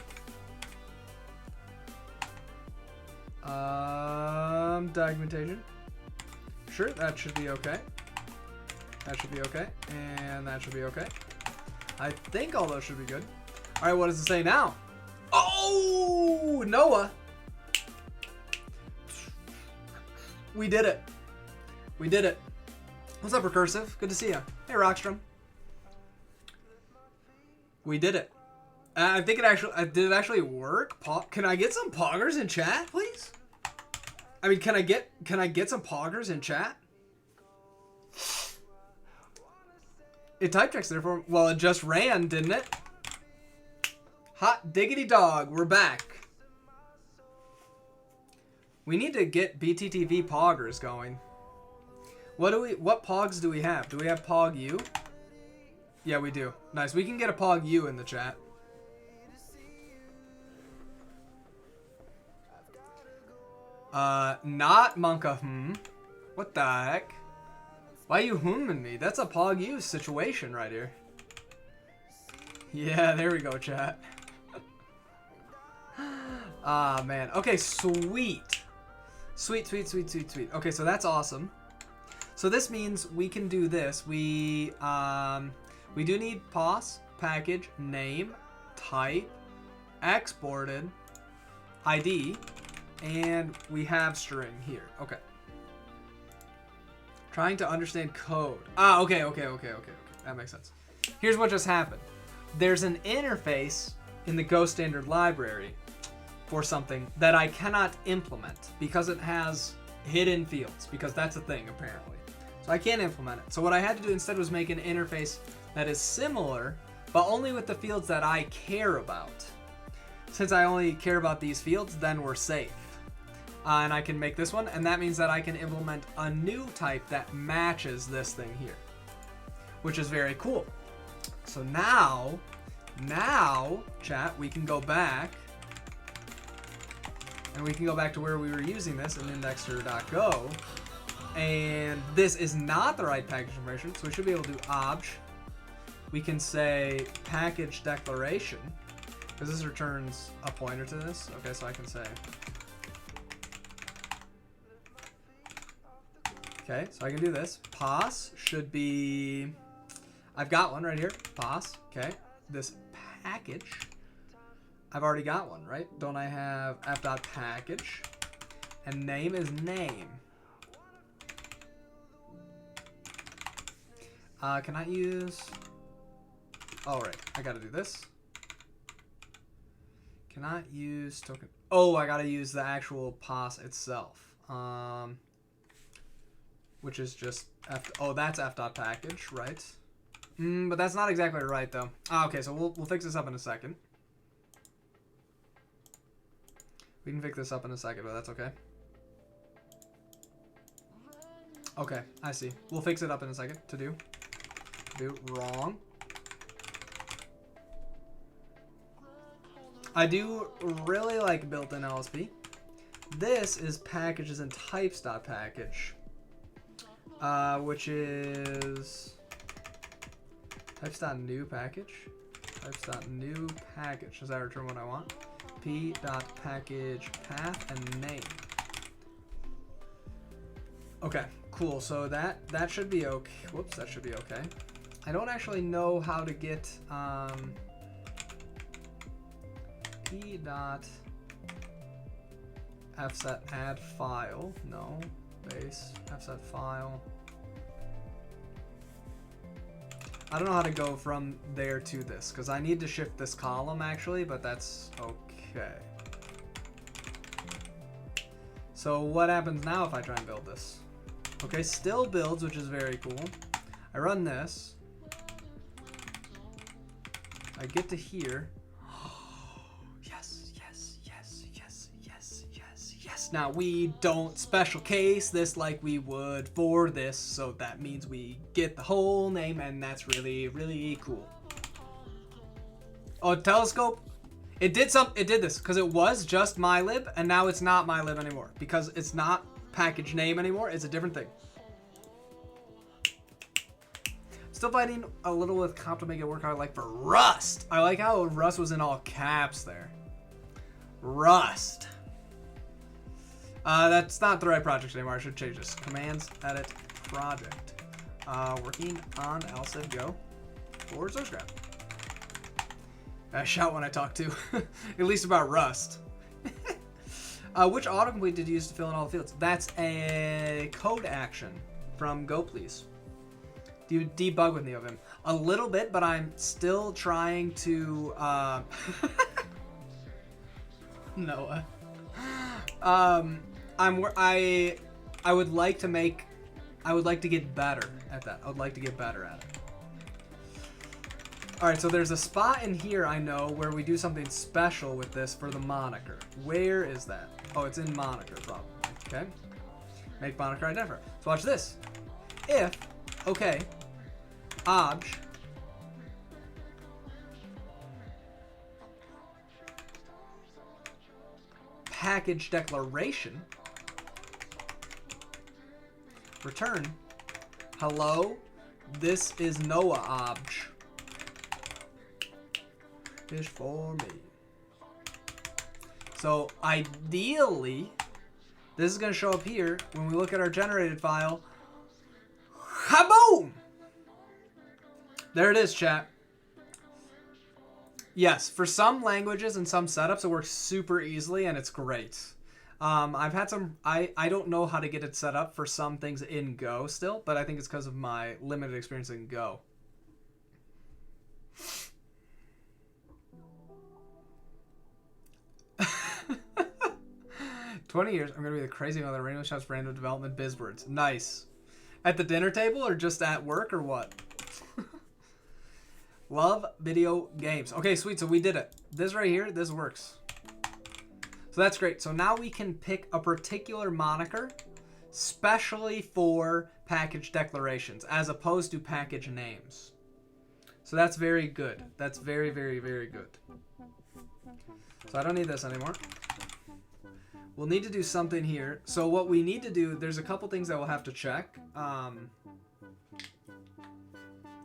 Documentation. Sure, that should be okay. That should be okay. And that should be okay. I think all those should be good. All right, what does it say now? Oh, Noah. We did it. We did it. What's up, Recursive? Good to see you. Hey, Rockstrom. We did it. I think it actually did it actually work? Can I get some poggers in chat, please? I mean, can I get some poggers in chat? It type checks there for. Well, it just ran, didn't it? Hot diggity dog, we're back. We need to get BTTV poggers going. What pogs do we have? Do we have pog U? Yeah, we do. Nice. We can get a pog U in the chat. Not Monka. What the heck? Why are you humming me? That's a pog U situation right here. Yeah, there we go, chat. Ah, man. Okay, sweet. Sweet, sweet, sweet, sweet, sweet. Okay, so that's awesome. So this means we can do this. We do need pos, package, name, type, exported, ID, and we have string here. Okay. Trying to understand code. Ah, okay. That makes sense. Here's what just happened. There's an interface in the Go standard library for something that I cannot implement because it has hidden fields, because that's a thing apparently. So I can't implement it. So what I had to do instead was make an interface that is similar, but only with the fields that I care about. Since I only care about these fields, then we're safe. And I can make this one, and that means that I can implement a new type that matches this thing here, which is very cool. So now, chat, we can go back, and we can go back to where we were using this in indexer.go, and this is not the right package information, so we should be able to do obj. We can say package declaration, because this returns a pointer to this. Okay, so I can say, okay, so I can do this. Pos should be, I've got one right here. Pos, okay. This package, I've already got one, right? Don't I have f.package? And name is name. Can I use, oh right, I gotta do this. Cannot use token, oh, I gotta use the actual pos itself. Which is just that's f.package, right? But that's not exactly right though. Okay, so we'll fix this up in a second. We can fix this up in a second, but that's okay. Okay, I see. We'll fix it up in a second. To do wrong. I do really like built-in LSP. This is packages and types.package. Which is types.new package. Types.new package. Does that return what I want? P.package path and name. Okay, cool. So that should be okay. Whoops, that should be okay. I don't actually know how to get P.fset add file. No. Base, fset file. I don't know how to go from there to this, because I need to shift this column actually, but that's okay. So what happens now if I try and build this? Okay, still builds, which is very cool. I run this. I get to here. Yes, yes, yes, yes, yes, yes, yes. Now we don't special case this like we would for this, so that means we get the whole name, and that's really, really cool. Oh, telescope. It did this because it was just mylib, and now it's not mylib anymore because it's not package name anymore. It's a different thing. Still fighting a little with comp to make it work how I like for Rust. I like how Rust was in all caps there. Rust. That's not the right project anymore. I should change this. Commands, edit, project. Working on lsif-go for subscribe. I shout when I talk too. At least about Rust. Which autocomplete did you use to fill in all the fields? That's a code action from Go Please. Do you debug with Neovim? A little bit, but I'm still trying to Noah. I would like to get better at that. I would like to get better at it. All right, so there's a spot in here I know where we do something special with this for the moniker. Where is that? Oh, it's in moniker probably. Okay. Make moniker identifier. So watch this. If okay, obj package declaration return hello, this is Noah obj is for me. So ideally this is going to show up here when we look at our generated file. Kaboom! There it is, chat. Yes, for some languages and some setups it works super easily and it's great. I've had some, I don't know how to get it set up for some things in Go still, but I think it's because of my limited experience in Go. 20 years, I'm going to be the crazy one that randomly shouts random development buzzwords. Nice. At the dinner table or just at work or what? Love video games. Okay, sweet. So we did it. This right here, this works. So that's great. So now we can pick a particular moniker specially for package declarations as opposed to package names. So that's very good. That's very, very, very good. So I don't need this anymore. We'll need to do something here. So what we need to do, there's a couple things that we'll have to check.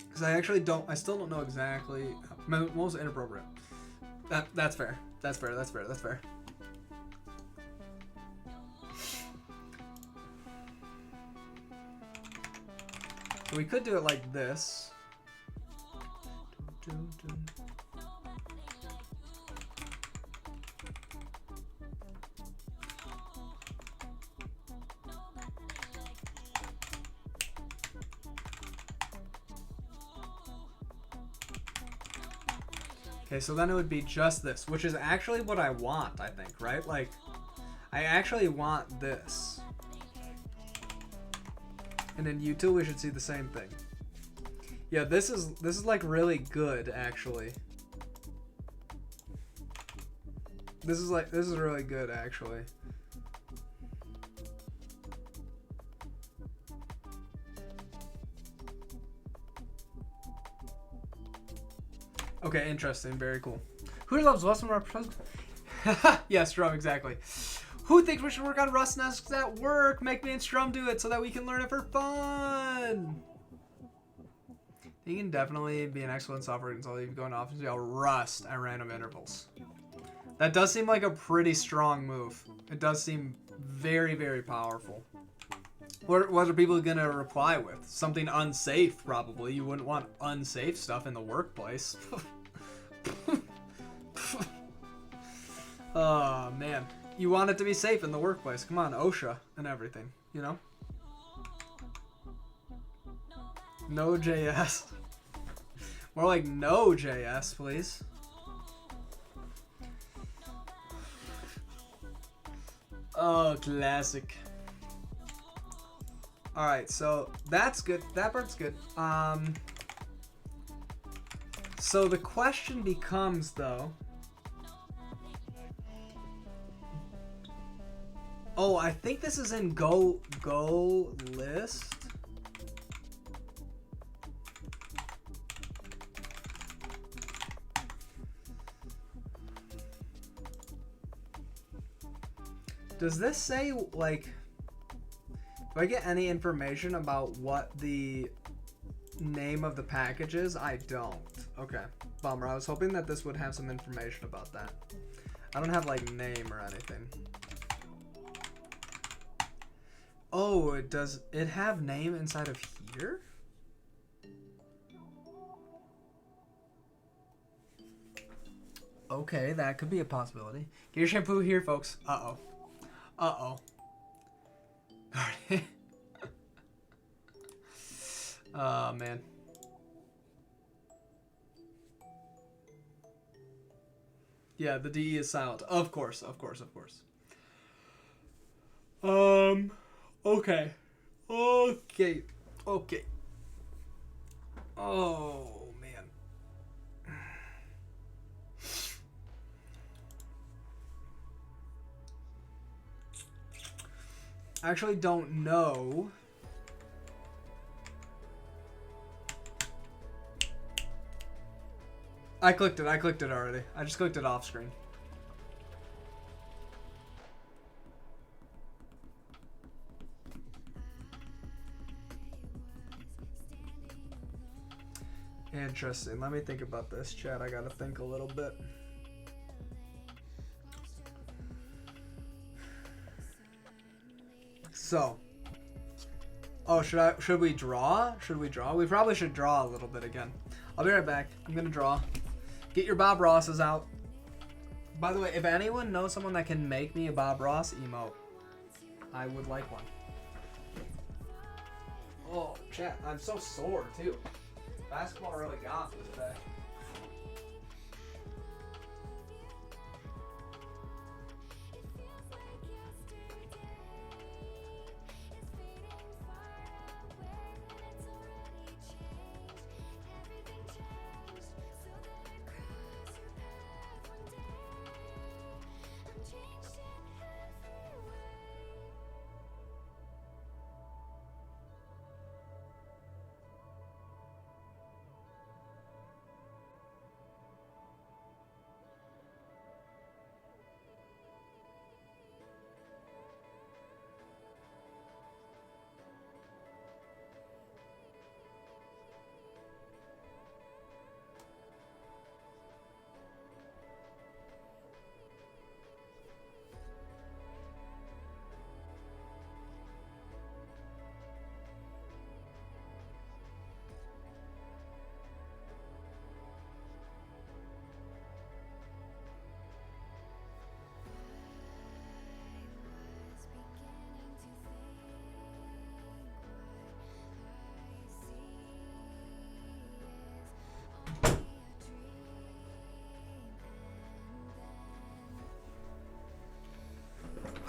Because I still don't know exactly. Most inappropriate. That's fair. That's fair. That's fair. That's fair. So we could do it like this. Okay, so then it would be just this, which is actually what I want, I think, right? Like, I actually want this. And in U2, we should see the same thing. Yeah, this is like really good, actually. This is really good, actually. Okay, interesting. Very cool. Who loves Rust and Rust? Yeah, Strum, exactly. Who thinks we should work on Rust nests at work? Make me and Strum do it so that we can learn it for fun. You can definitely be an excellent software consultant going off and yell Rust at random intervals. That does seem like a pretty strong move. It does seem very, very powerful. What are people going to reply with? Something unsafe, probably. You wouldn't want unsafe stuff in the workplace. Oh, man. You want it to be safe in the workplace. Come on, OSHA and everything, you know? Node.js. More like Node.js, please. Oh, classic. Alright, so that's good. That part's good. So the question becomes, though... Oh, I think this is in Go list. Does this say, like, do I get any information about what the name of the package is? I don't. Okay. Bummer. I was hoping that this would have some information about that. I don't have, like, name or anything. Oh, does it have name inside of here? Okay, that could be a possibility. Get your shampoo here, folks. Uh-oh. Uh-oh. Oh, man. Yeah, the DE is silent. Of course, of course, of course. Okay. Okay. Okay. Oh, man. I actually don't know. I clicked it already. I just clicked it off screen. Interesting. Let me think about this, chat. I gotta think a little bit. So. Oh, should we draw? Should we draw? We probably should draw a little bit again. I'll be right back. I'm gonna draw. Get your Bob Rosses out. By the way, if anyone knows someone that can make me a Bob Ross emote, I would like one. Oh, chat. I'm so sore, too. Basketball really got me today.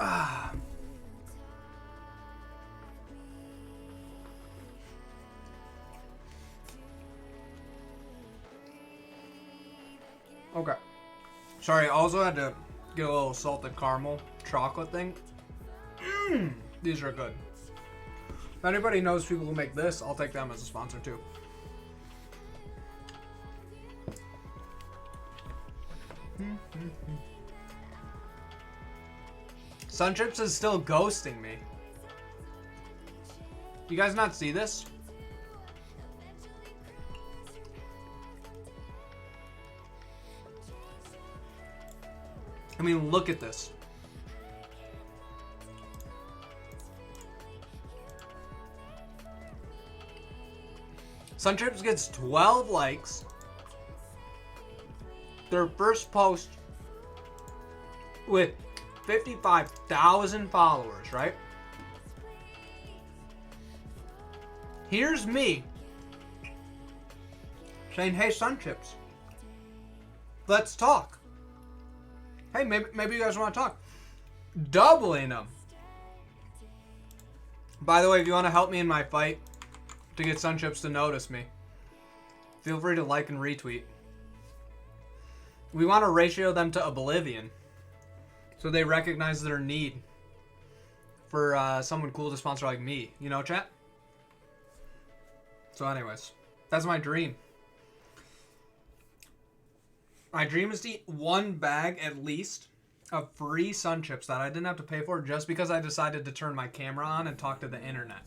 Ah. Okay. Sorry, I also had to get a little salted caramel chocolate thing. These are good. If anybody knows people who make this, I'll take them as a sponsor too. Sunchips is still ghosting me. You guys not see this? I mean, look at this. Sunchips gets 12 likes. Their first post with 55,000 followers, right? Here's me saying, hey, Sun Chips, let's talk. Hey, maybe you guys want to talk. Doubling them. By the way, if you want to help me in my fight to get Sun Chips to notice me, feel free to like and retweet. We want to ratio them to oblivion, so they recognize their need for someone cool to sponsor like me. You know, chat? So anyways, that's my dream. My dream is to eat one bag at least of free Sun Chips that I didn't have to pay for just because I decided to turn my camera on and talk to the internet.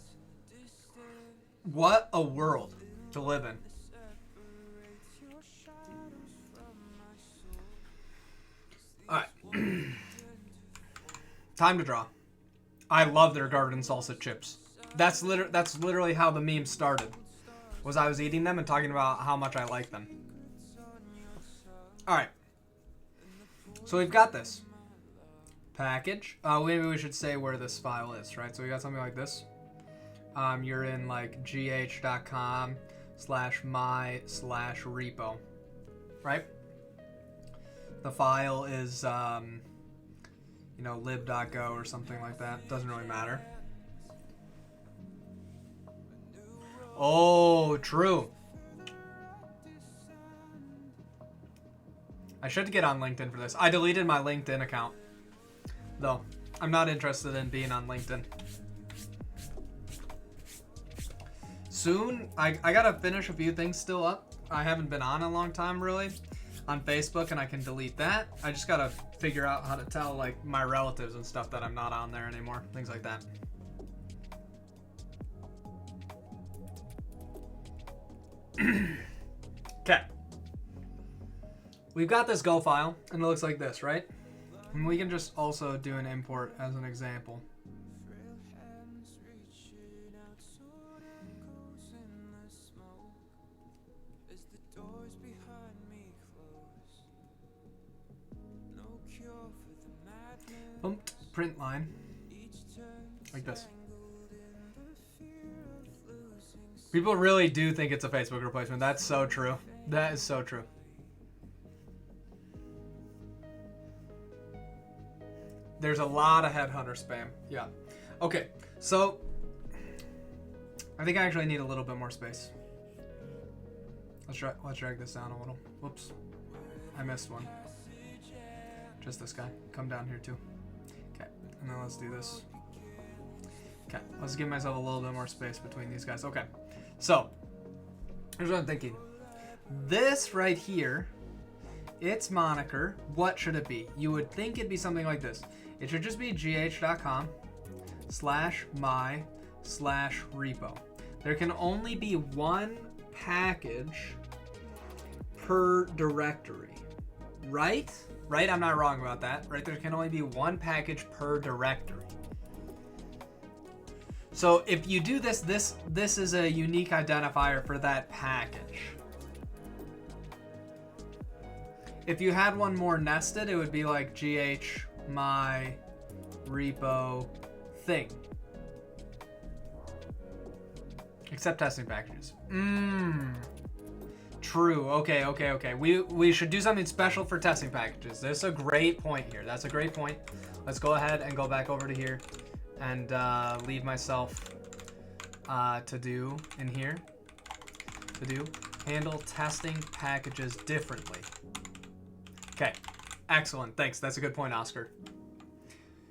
What a world to live in. Alright. Time to draw. I love their garden salsa chips. That's literally how the meme started. Was I was eating them and talking about how much I like them. Alright. So we've got this. Package. Maybe we should say where this file is, right? So we got something like this. You're in like gh.com/my/repo. Right? The file is, lib.go or something like that. Doesn't really matter. Oh, true. I should get on LinkedIn for this. I deleted my LinkedIn account, though. I'm not interested in being on LinkedIn. Soon, I gotta finish a few things still up. I haven't been on a long time, really, on Facebook, and I can delete that. I just gotta figure out how to tell, like, my relatives and stuff that I'm not on there anymore. Things like that. Okay. We've got this Go file, and it looks like this, right? And we can just also do an import as an example. Print line. Like this. People really do think it's a Facebook replacement. That's so true. That is so true. There's a lot of headhunter spam. Yeah. Okay. So I think I actually need a little bit more space. Let's drag this down a little. Whoops. I missed one. Just this guy. Come down here too. Okay. And then let's do this. Okay. Let's give myself a little bit more space between these guys. Okay. So here's what I'm thinking. This right here, its moniker, what should it be? You would think it'd be something like this. It should just be gh.com/my/repo. There can only be one package per directory. Right? Right? I'm not wrong about that. Right? There can only be one package per directory. So if you do this, this is a unique identifier for that package. If you had one more nested, it would be like gh my repo thing. Except testing packages. True. Okay. We should do something special for testing packages. That's a great point here. That's a great point. Let's go ahead and go back over to here and leave myself to do in here. To do handle testing packages differently. Okay, excellent. Thanks. That's a good point, Oscar.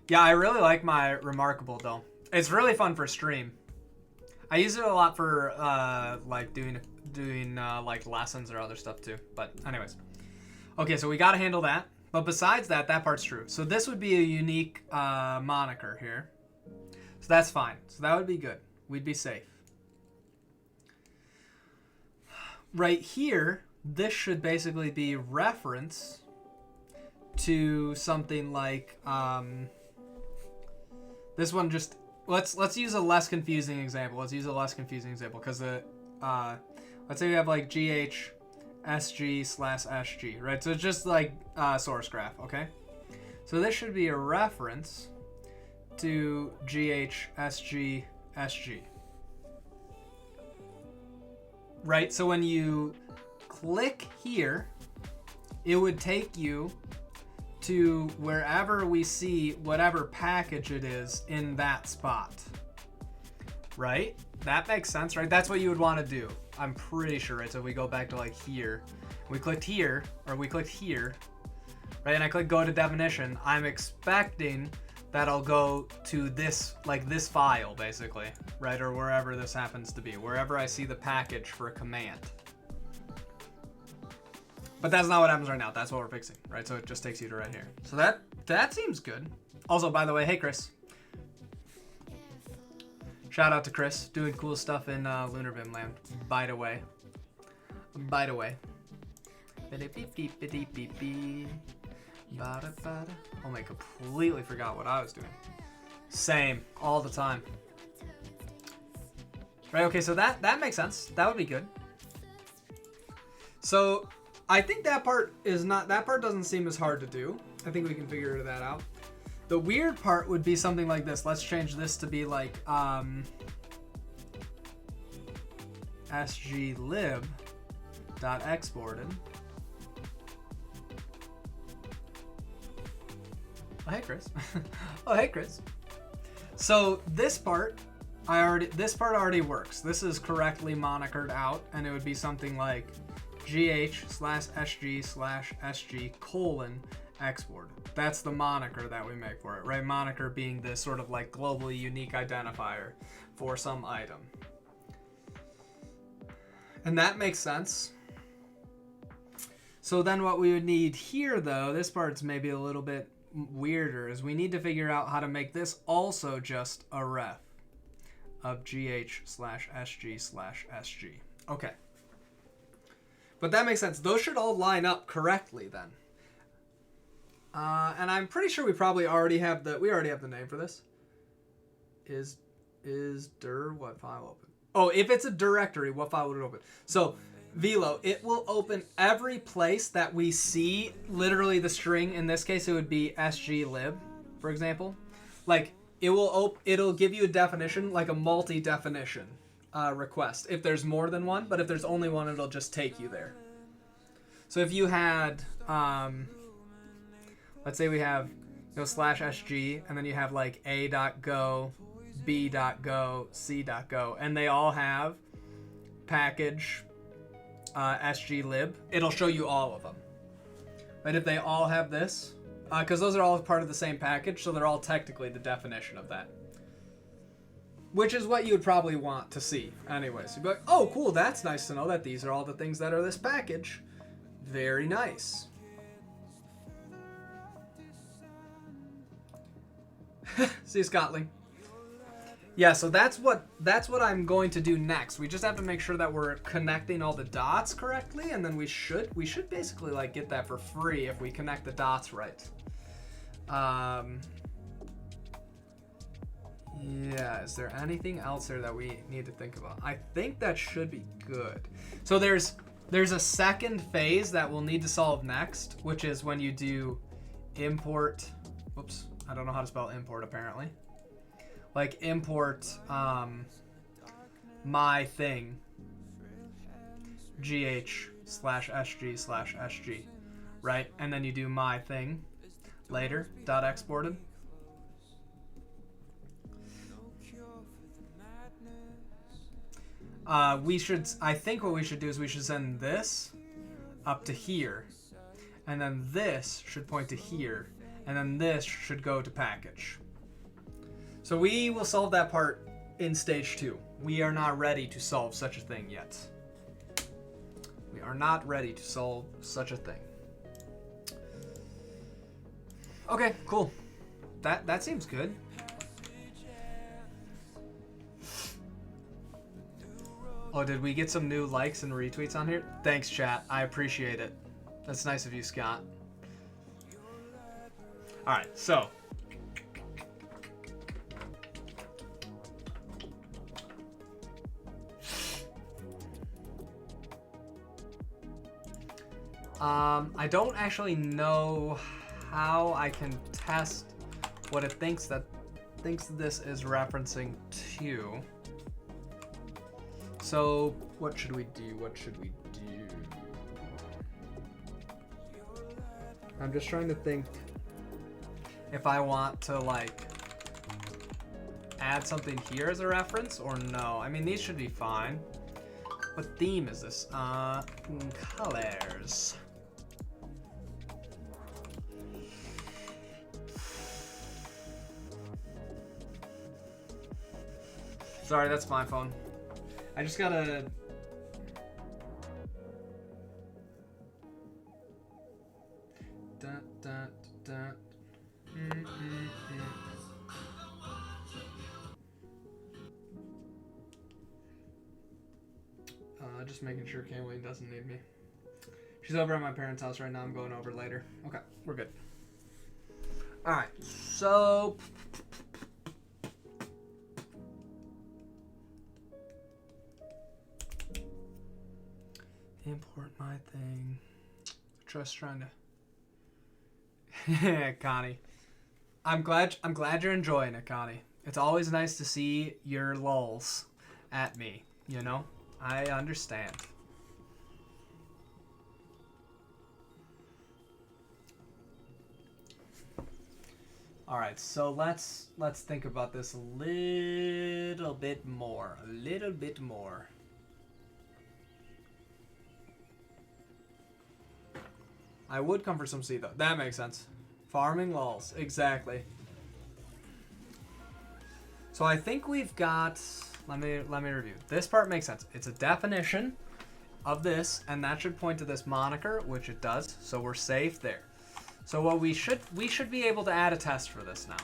Yeah, I really like my Remarkable though. It's really fun for stream. I use it a lot for like doing like lessons or other stuff too. But anyways, okay. So we got to handle that. But besides that, that part's true. So this would be a unique moniker here. So that's fine. So that would be good. We'd be safe. Right here, this should basically be reference to something like this one. Just let's use a less confusing example. Let's use a less confusing example because let's say we have like GH/SG, right? So it's just like source graph, okay? So this should be a reference to GH/SG. Right? So when you click here, it would take you to wherever we see whatever package it is in that spot. Right? That makes sense, right? That's what you would want to do. I'm pretty sure, right? So if we go back to like here, we clicked here, or we clicked here, right? And I click go to definition. I'm expecting that I'll go to this, like this file basically, right? Or wherever this happens to be, wherever I see the package for a command. But that's not what happens right now. That's what we're fixing, right? So it just takes you to right here. So that seems good. Also, by the way, hey Chris. Shout out to Chris, doing cool stuff in Lunarvim land. By the way. By the way. Oh, I completely forgot what I was doing. Same, all the time. Right, okay, so that makes sense. That would be good. So I think that part doesn't seem as hard to do. I think we can figure that out. The weird part would be something like this. Let's change this to be like sglib.exported. Oh, hey, Chris. Oh, hey, Chris. So this part already works. This is correctly monikered out, and it would be something like gh/sg/sg:\exported. That's the moniker that we make for it, right? Moniker being this sort of like globally unique identifier for some item. And that makes sense. So then what we would need here, though, this part's maybe a little bit weirder, is we need to figure out how to make this also just a ref of gh/sg/sg. Okay. But that makes sense. Those should all line up correctly then. And I'm pretty sure we probably already have the name for this. Is dir what file open? Oh, if it's a directory, what file would it open? So Velo, it will open every place that we see literally the string. In this case, it would be sglib, for example. Like it'll give you a definition, like a multi-definition request if there's more than one, but if there's only one, it'll just take you there. So if you had let's say we have /sg, and then you have like a.go, b.go, c.go, and they all have package sglib. It'll show you all of them. But if they all have this, because those are all part of the same package, so they're all technically the definition of that. Which is what you would probably want to see anyways. You'd be like, oh, cool, that's nice to know that these are all the things that are this package. Very nice. See you, Scotling. Yeah, so that's what I'm going to do next. We just have to make sure that we're connecting all the dots correctly, and then we should basically like get that for free if we connect the dots right. Yeah, is there anything else there that we need to think about? I think that should be good. So there's a second phase that we'll need to solve next, which is when you do import. Whoops, I don't know how to spell import apparently. Like import my thing gh/sg/sg, right? And then you do my thing later .exported. I think what we should do is we should send this up to here, and then this should point to here, and then this should go to package. So we will solve that part in stage 2. We are not ready to solve such a thing yet. We are not ready to solve such a thing. Okay, cool. That seems good. Oh, did we get some new likes and retweets on here? Thanks, chat. I appreciate it. That's nice of you, Scott. All right, so. I don't actually know how I can test what it thinks this is referencing to. So what should we do? I'm just trying to think if I want to like add something here as a reference or no. I mean, these should be fine. What theme is this? Colors. Sorry, that's my phone. I just gotta... Dun, dun, dun. Just making sure Kaylee doesn't need me. She's over at my parents' house right now. I'm going over later. Okay, we're good. Alright, so... Import my thing. Just trying to... Connie. I'm glad you're enjoying it, Connie. It's always nice to see your lulls at me, you know? I understand. All right, so let's think about this a little bit more. I would come for some C though. That makes sense. Farming lulls, exactly. So I think we've got. Let me review. This part makes sense. It's a definition of this, and that should point to this moniker, which it does. So we're safe there. So what we should be able to add a test for this now.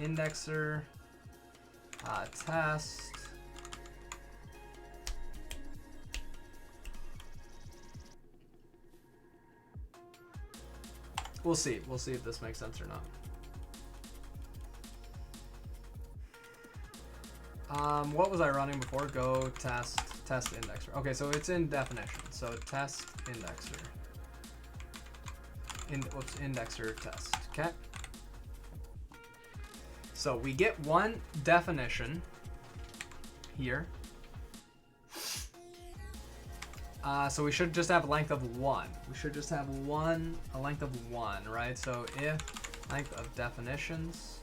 Indexer, test. We'll see. We'll see if this makes sense or not. What was I running before? Go test indexer. Okay, so it's in definition. So test indexer. Indexer test. Okay. So we get one definition here. So we should just have a length of 1. We should just have a length of 1, right? So if length of definitions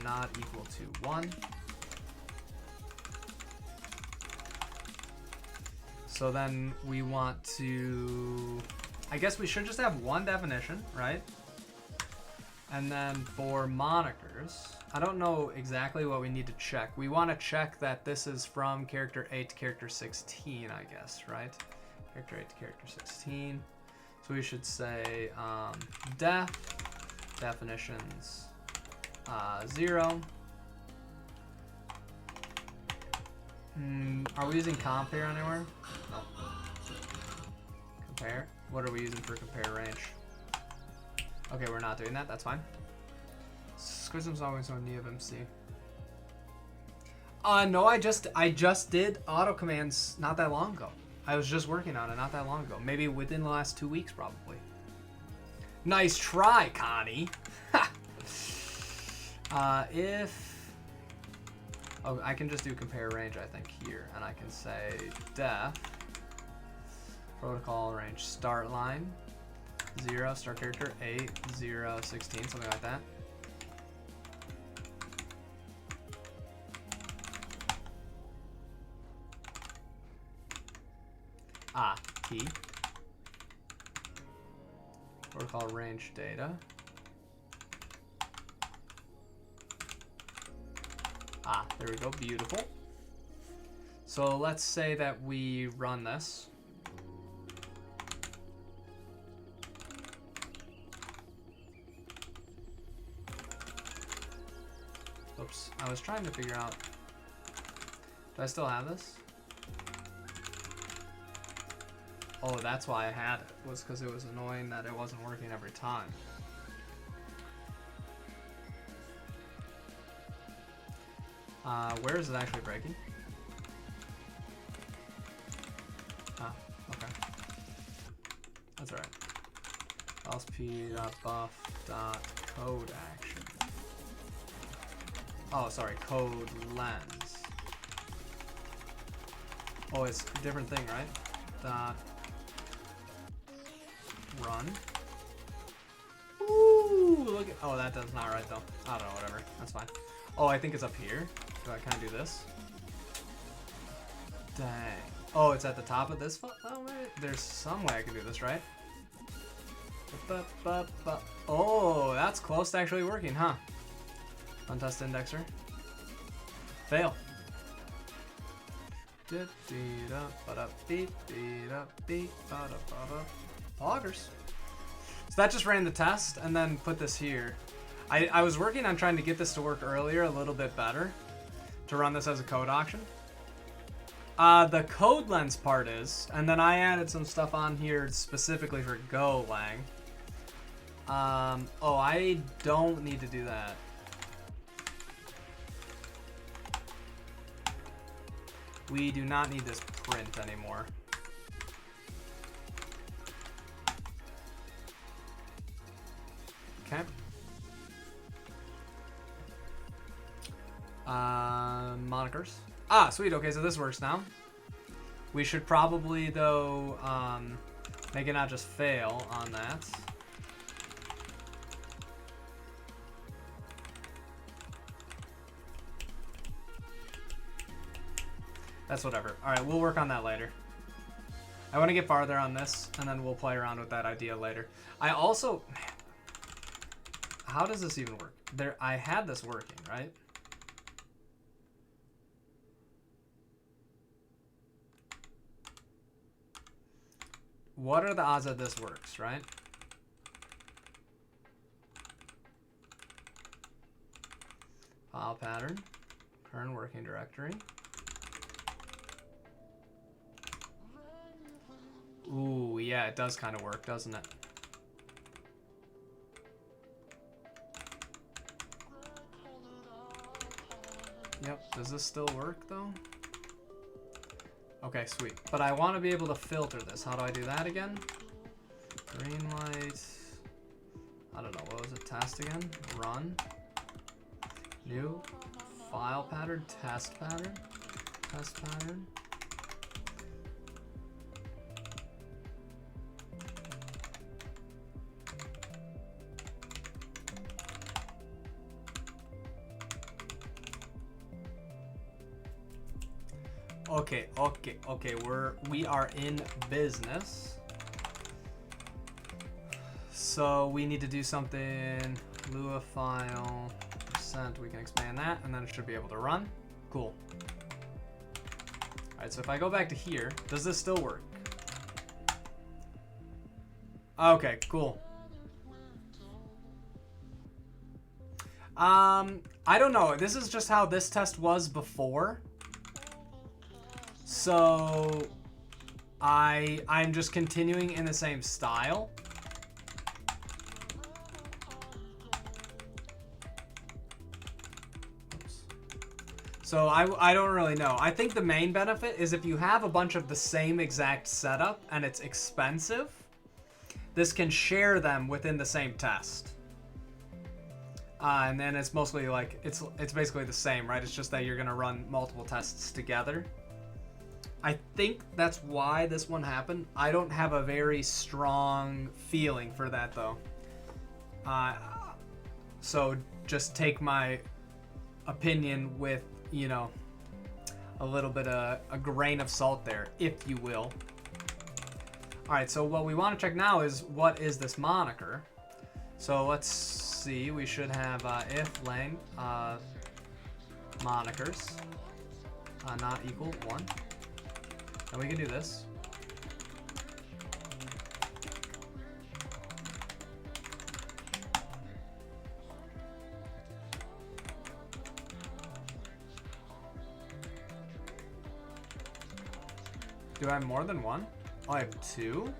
not equal to 1. So then we want to, I guess we should just have one definition, right? And then for monikers, I don't know exactly what we need to check. We want to check that this is from character 8 to character 16, I guess, right? Character 8 to character 16. So we should say definitions 0. Are we using comp here anywhere? No. Compare. What are we using for compare range? Okay, we're not doing that. That's fine. Squism's always on Neovim C. No, I just did auto commands not that long ago. I was just working on it not that long ago. Maybe within the last 2 weeks, probably. Nice try, Connie. Oh, I can just do compare range, I think, here, and I can say def protocol range start line 0 start character 8 0 16 something like that. T protocol range data. There we go, beautiful. So let's say that we run this. Oops, I was trying to figure out, do I still have this? Oh, that's why I had it, was because it was annoying that it wasn't working every time. Where is it actually breaking? Okay. That's alright. lsp.buff.code action. Oh, sorry, code lens. Oh, it's a different thing, right? dot run. Ooh, look at, oh, that does not right though. I don't know, whatever. That's fine. Oh, I think it's up here. Do I kind of do this? Dang. Oh, it's at the top of this. Oh, wait. There's some way I can do this, right? Oh, that's close to actually working, huh? Fun test indexer. Fail. Loggers. So that just ran the test and then put this here. I was working on trying to get this to work earlier a little bit better to run this as a code auction. The code lens part is, and then I added some stuff on here specifically for Golang. Oh, I don't need to do that. We do not need this print anymore. Okay. Monikers. Ah, sweet. Okay, so this works now. We should probably, though, make it not just fail on that. That's whatever. All right, we'll work on that later. I want to get farther on this, and then we'll play around with that idea later. I also... Man, how does this even work? I had this working, right? What are the odds that this works, right? File pattern, current working directory. Ooh, yeah, it does kind of work, doesn't it? Yep, does this still work though? Okay, sweet. But I want to be able to filter this. How do I do that again? Green light. I don't know, what was it? Test again? Run. New. File pattern. Test pattern. Test pattern. Okay, we are in business. So we need to do something. Lua file percent. We can expand that, and then it should be able to run. Cool. All right. So if I go back to here, does this still work? Okay. Cool. I don't know. This is just how this test was before. So I'm just continuing in the same style. Oops. So I don't really know. I think the main benefit is if you have a bunch of the same exact setup and it's expensive, this can share them within the same test. And then it's mostly like, it's basically the same, right? It's just that you're gonna run multiple tests together. I think that's why this one happened. I don't have a very strong feeling for that though. So just take my opinion with, you know, a little bit of a grain of salt there, if you will. All right, so what we want to check now is what is this moniker? So let's see, we should have if lang monikers not equal 1. And we can do this. Do I have more than one? Oh, I have 2?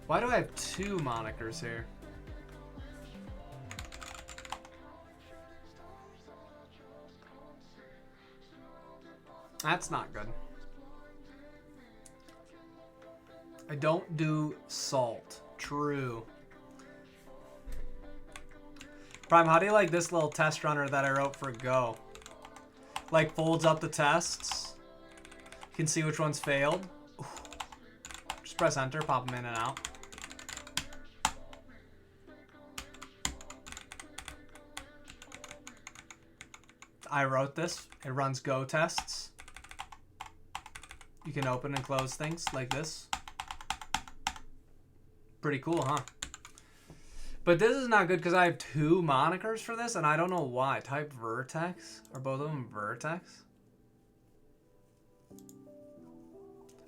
Why do I have 2 monikers here? That's not good. I don't do salt. True. Prime, how do you like this little test runner that I wrote for Go? Like folds up the tests. You can see which ones failed. Ooh. Just press enter, pop them in and out. I wrote this. It runs Go tests. You can open and close things like this. Pretty cool, huh? But this is not good because I have 2 monikers for this, and I don't know why. Type vertex. Are both of them vertex?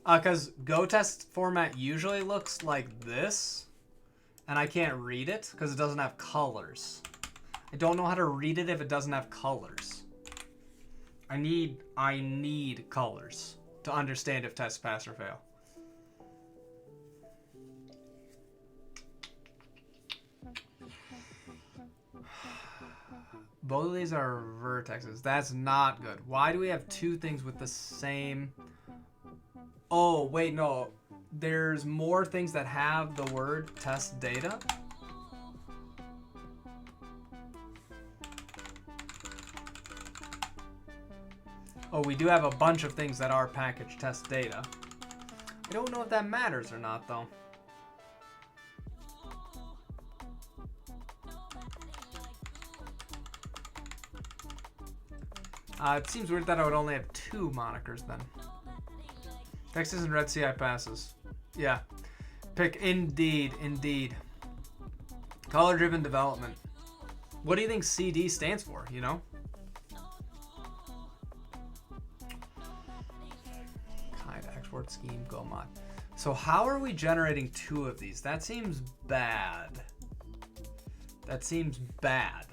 Because Go test format usually looks like this, and I can't read it because it doesn't have colors. I don't know how to read it if it doesn't have colors. I need colors to understand if tests pass or fail. Both of these are vertexes. That's not good. Why do we have 2 things with the same... Oh, wait, no. There's more things that have the word test data. Oh, we do have a bunch of things that are package test data. I don't know if that matters or not, though. It seems weird that I would only have 2 monikers then. Texas and Red CI passes. Yeah. Pick indeed, indeed. Color-driven development. What do you think CD stands for, you know? Kind export scheme, go mod. So how are we generating 2 of these? That seems bad. That seems bad.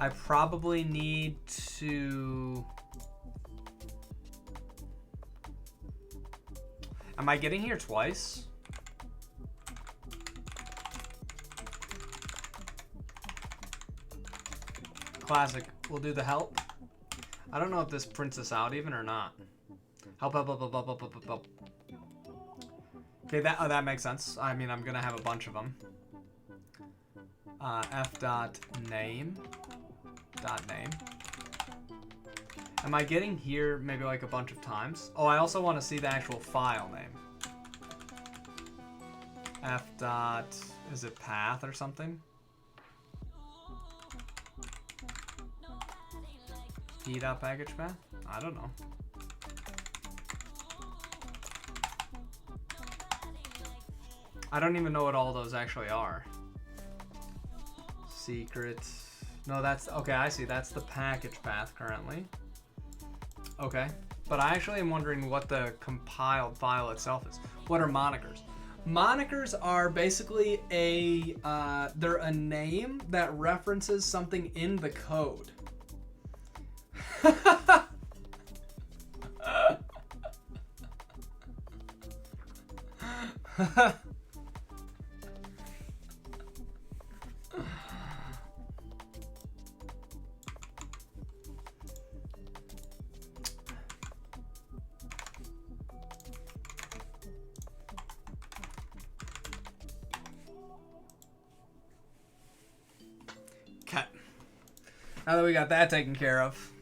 I probably need to... Am I getting here twice? Classic. We'll do the help. I don't know if this prints this out even or not. Help, help, help, help, help, help, help, help. Okay, that makes sense. I mean, I'm gonna have a bunch of them. F.name. .name. Am I getting here maybe like a bunch of times? Oh, I also want to see the actual file name. F. Is it path or something? P.package path? I don't know. I don't even know what all those actually are. Secret. No, that's... Okay, I see. That's the package path currently. Okay. But I actually am wondering what the compiled file itself is. What are monikers? Monikers are basically a... they're a name that references something in the code. Now that we got that taken care of.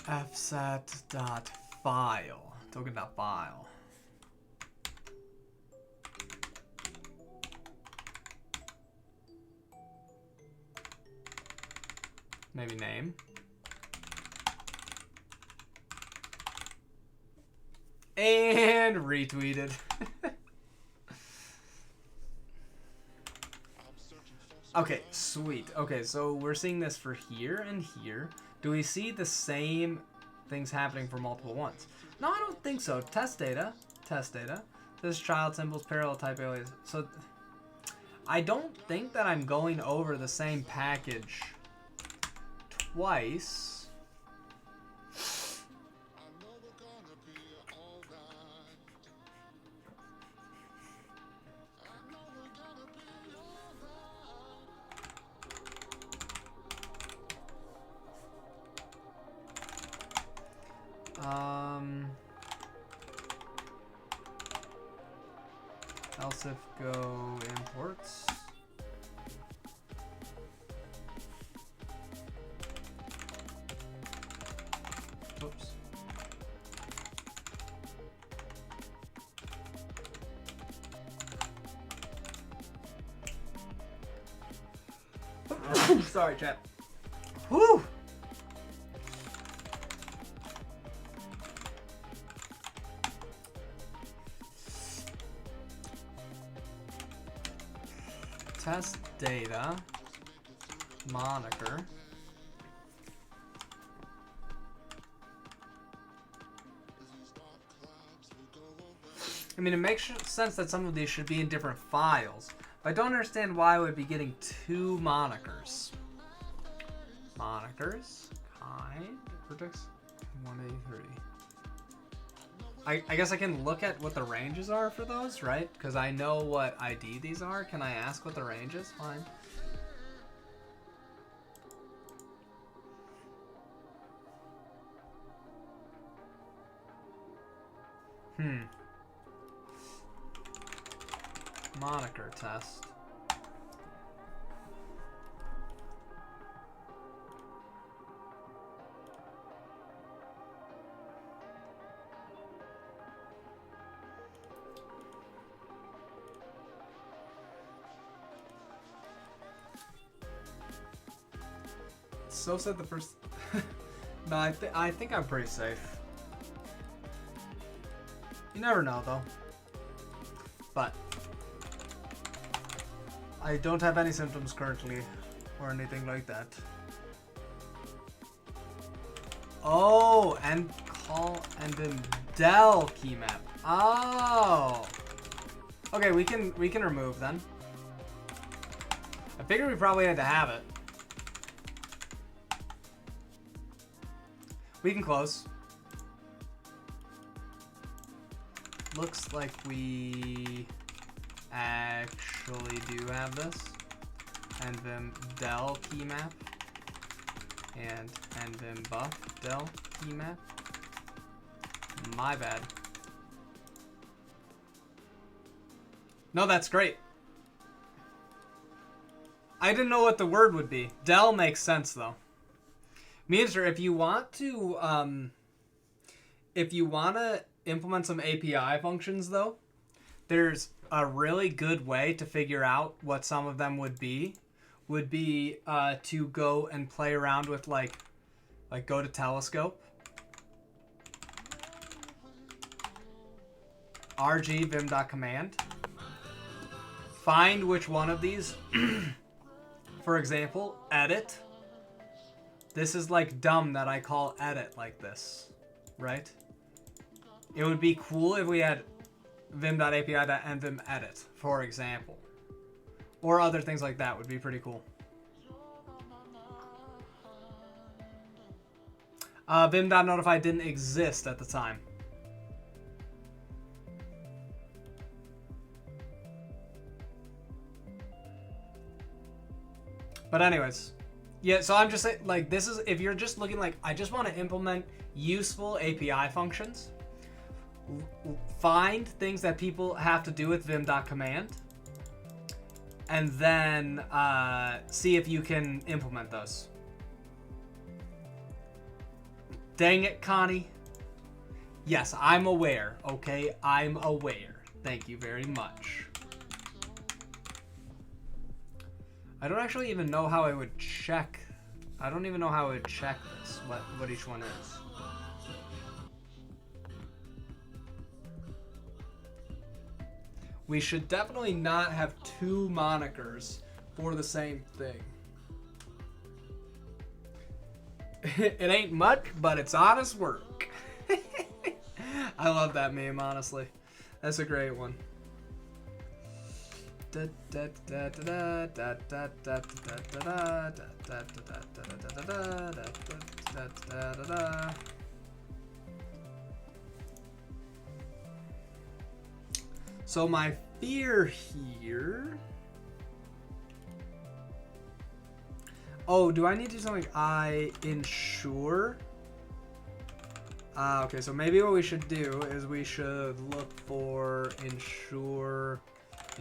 fset.file. Token.file. Maybe name. And retweeted. Okay, sweet. Okay, so we're seeing this for here and here. Do we see the same things happening for multiple ones? No, I don't think so. Test data. Test data. This child symbols parallel type alias. So I don't think that I'm going over the same package twice. lsif-go imports. Oops. Sorry, chat. Whew. Test data moniker. I mean, it makes sense that some of these should be in different files. But I don't understand why I would be getting two monikers. Monikers, kind, vertex 183. I guess I can look at what the ranges are for those, right? Because I know what ID these are. Can I ask what the range is? Fine. Moniker test. So said the first. No, I think I'm pretty safe. You never know though. But I don't have any symptoms currently or anything like that. Oh, and call and then del key map. Oh. Okay, we can remove then. I figured we probably had to have it. We can close. Looks like we actually do have this. Nvim del key map. And nvim buff del key map. My bad. No, that's great. I didn't know what the word would be. Del makes sense though. Means if you want to implement some API functions though, there's a really good way to figure out what some of them would be to go and play around with like go to telescope, rg vim.command, find which one of these, for example, edit. This is like dumb that I call edit like this, right? It would be cool if we had vim.api.nvim edit, for example. Or other things like that would be pretty cool. Vim.notify didn't exist at the time. But anyways. Yeah, so I'm just saying, like, this is, if you're just looking like, I just want to implement useful API functions, find things that people have to do with vim.command, and then see if you can implement those. Dang it, Connie. Yes, I'm aware, okay? I'm aware. Thank you very much. I don't actually even know how I would check. I don't even know how I would check this, what each one is. We should definitely not have two monikers for the same thing. It ain't much, but it's honest work. I love that meme, honestly. That's a great one. So my fear here. Oh, do I need to do something? I ensure. Okay, so maybe what we should do is we should look for ensure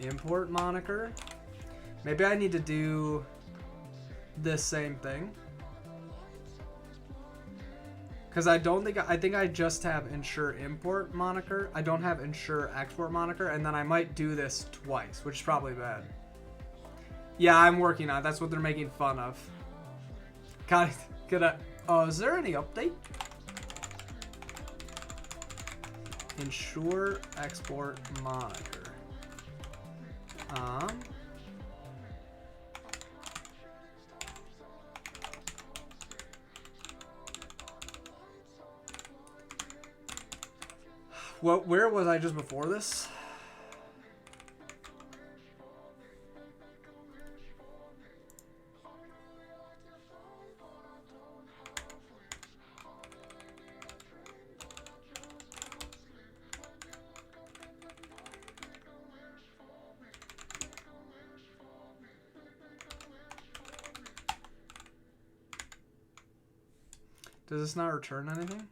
import moniker. Maybe I need to do this same thing. Because I think I just have ensure import moniker. I don't have ensure export moniker, and then I might do this twice, which is probably bad. Yeah, I'm working on it. That's what they're making fun of. Oh, is there any update? Ensure export moniker. Where was I just before this? Does this not return anything?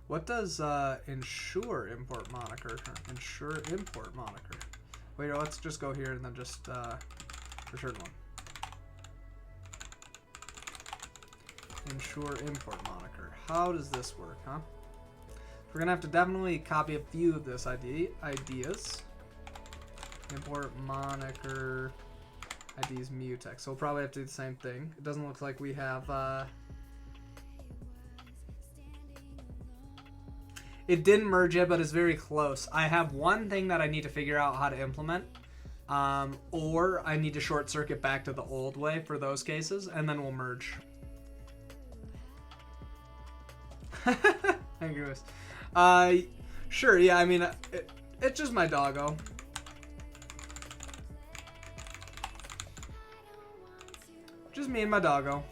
What does ensure import moniker return? Ensure import moniker. Wait, let's just go here and then just return one. Ensure import moniker. How does this work, huh? We're gonna have to definitely copy a few of this ideas. Import moniker IDs mutex. So we'll probably have to do the same thing. It doesn't look like we have. It didn't merge yet, but it's very close. I have one thing that I need to figure out how to implement, or I need to short circuit back to the old way for those cases, and then we'll merge. Thank you. Sure, yeah, I mean, it's just my doggo. Just me and my doggo.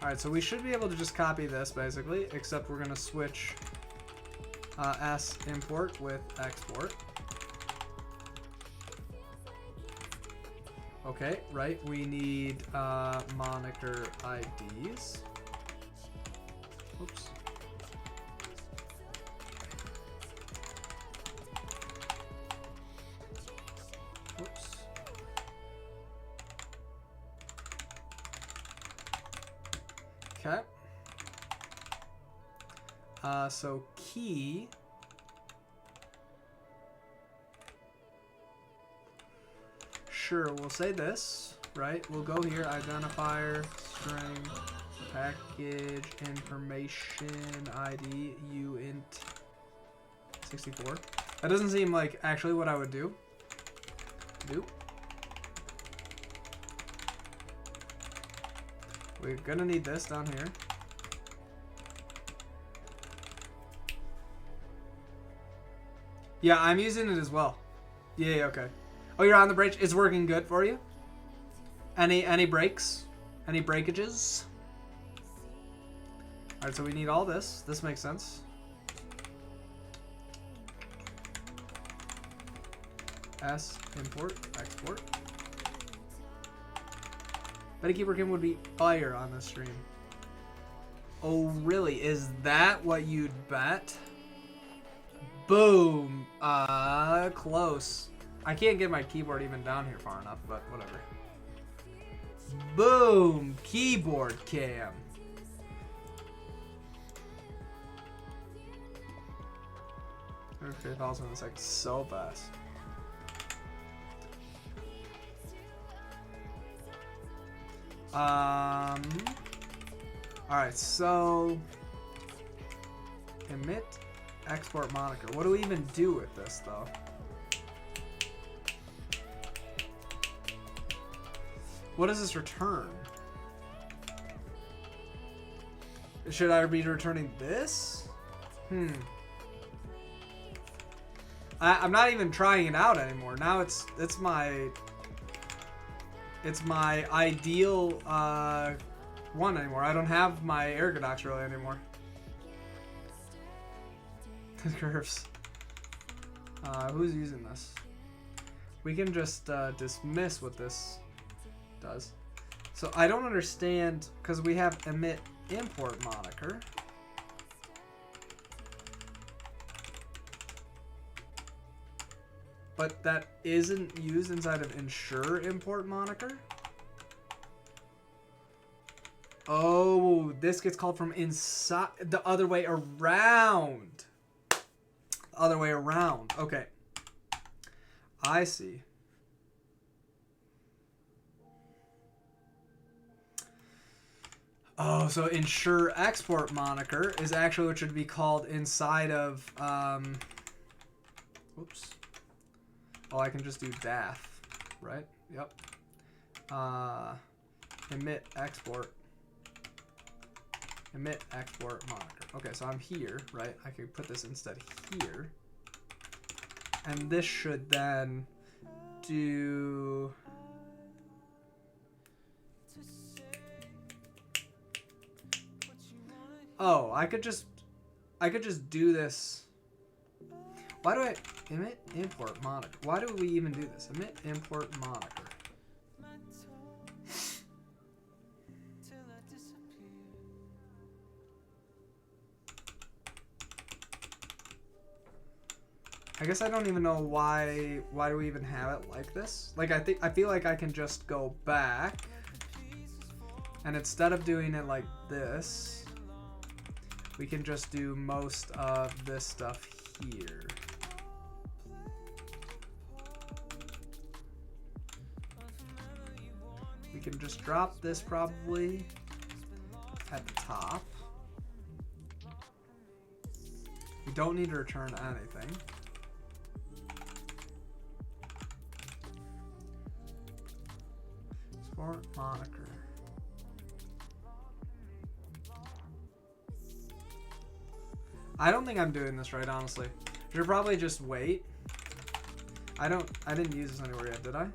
Alright, so we should be able to just copy this, basically, except we're going to switch s import with export. Okay, right, we need moniker IDs. Oops. Whoops. Okay. So key. Sure, we'll say this, right? We'll go here, identifier, string, package, information, ID, uint 64. That doesn't seem like actually what I would do. We're gonna need this down here. Yeah, I'm using it as well. Yeah, okay. Oh, you're on the bridge. It's working good for you? Any breaks? Any breakages? Alright, so we need all this. This makes sense. S, import, export. Bettykeeper Kim would be fire on this stream. Oh, really? Is that what you'd bet? Boom. Close. I can't get my keyboard even down here far enough, but whatever. Boom. Keyboard cam. Okay, 1,000 in a second. So fast. Alright, so emit export moniker. What do we even do with this though? What does this return? Should I be returning this? I'm not even trying it out anymore. Now it's my ideal one anymore. I don't have my ergodox really anymore. The curves. Who's using this? We can just dismiss what this does. So I don't understand, because we have emit import moniker. But that isn't used inside of ensure import moniker. Oh, this gets called from inside, the other way around. The other way around. Okay. I see. Oh, so ensure export moniker is actually what should be called inside of, whoops. Oh, I can just do daf, right? Yep. Emit export. Emit export moniker. Okay, so I'm here, right? I could put this instead here. And this should then do... Oh, I could just do this. Why do I emit import moniker? Why do we even do this? Emit import moniker. I guess I don't even know why do we even have it like this? Like I feel like I can just go back and instead of doing it like this, we can just do most of this stuff here. We can just drop this probably at the top. We don't need to return anything. Export moniker. I don't think I'm doing this right, honestly. I should probably just wait. I didn't use this anywhere yet, did I?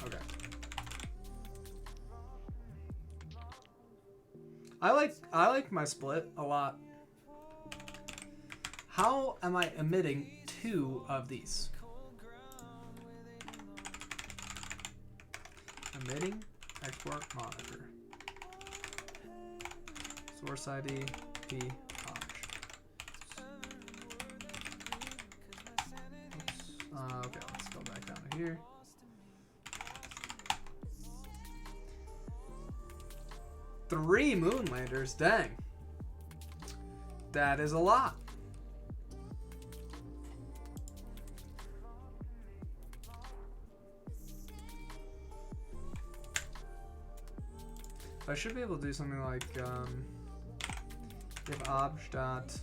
Okay. I like my split a lot. How am I emitting 2 of these? Emitting export moniker. Source ID P object. Okay, let's go back down to here. Three moonlanders, dang. That is a lot. I should be able to do something like if obj dot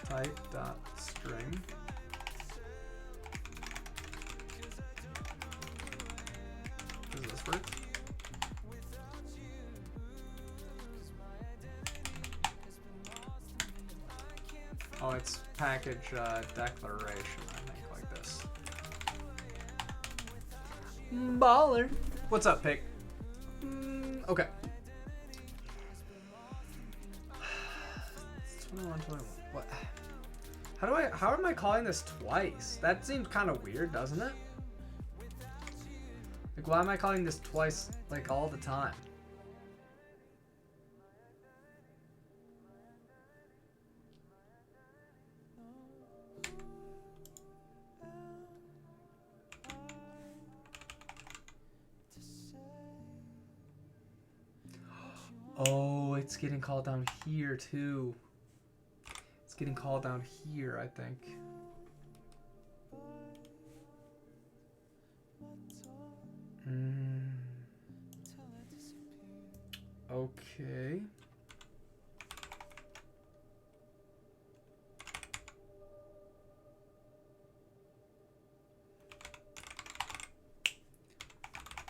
type dot string does this work? Oh, it's package declaration, I think, like this. Baller. What's up, Pig? Okay. 21, 21. What? How am I calling this twice? That seems kind of weird, doesn't it? Like, why am I calling this twice, like, all the time? Oh, it's getting called down here too. It's getting called down here, I think. Okay.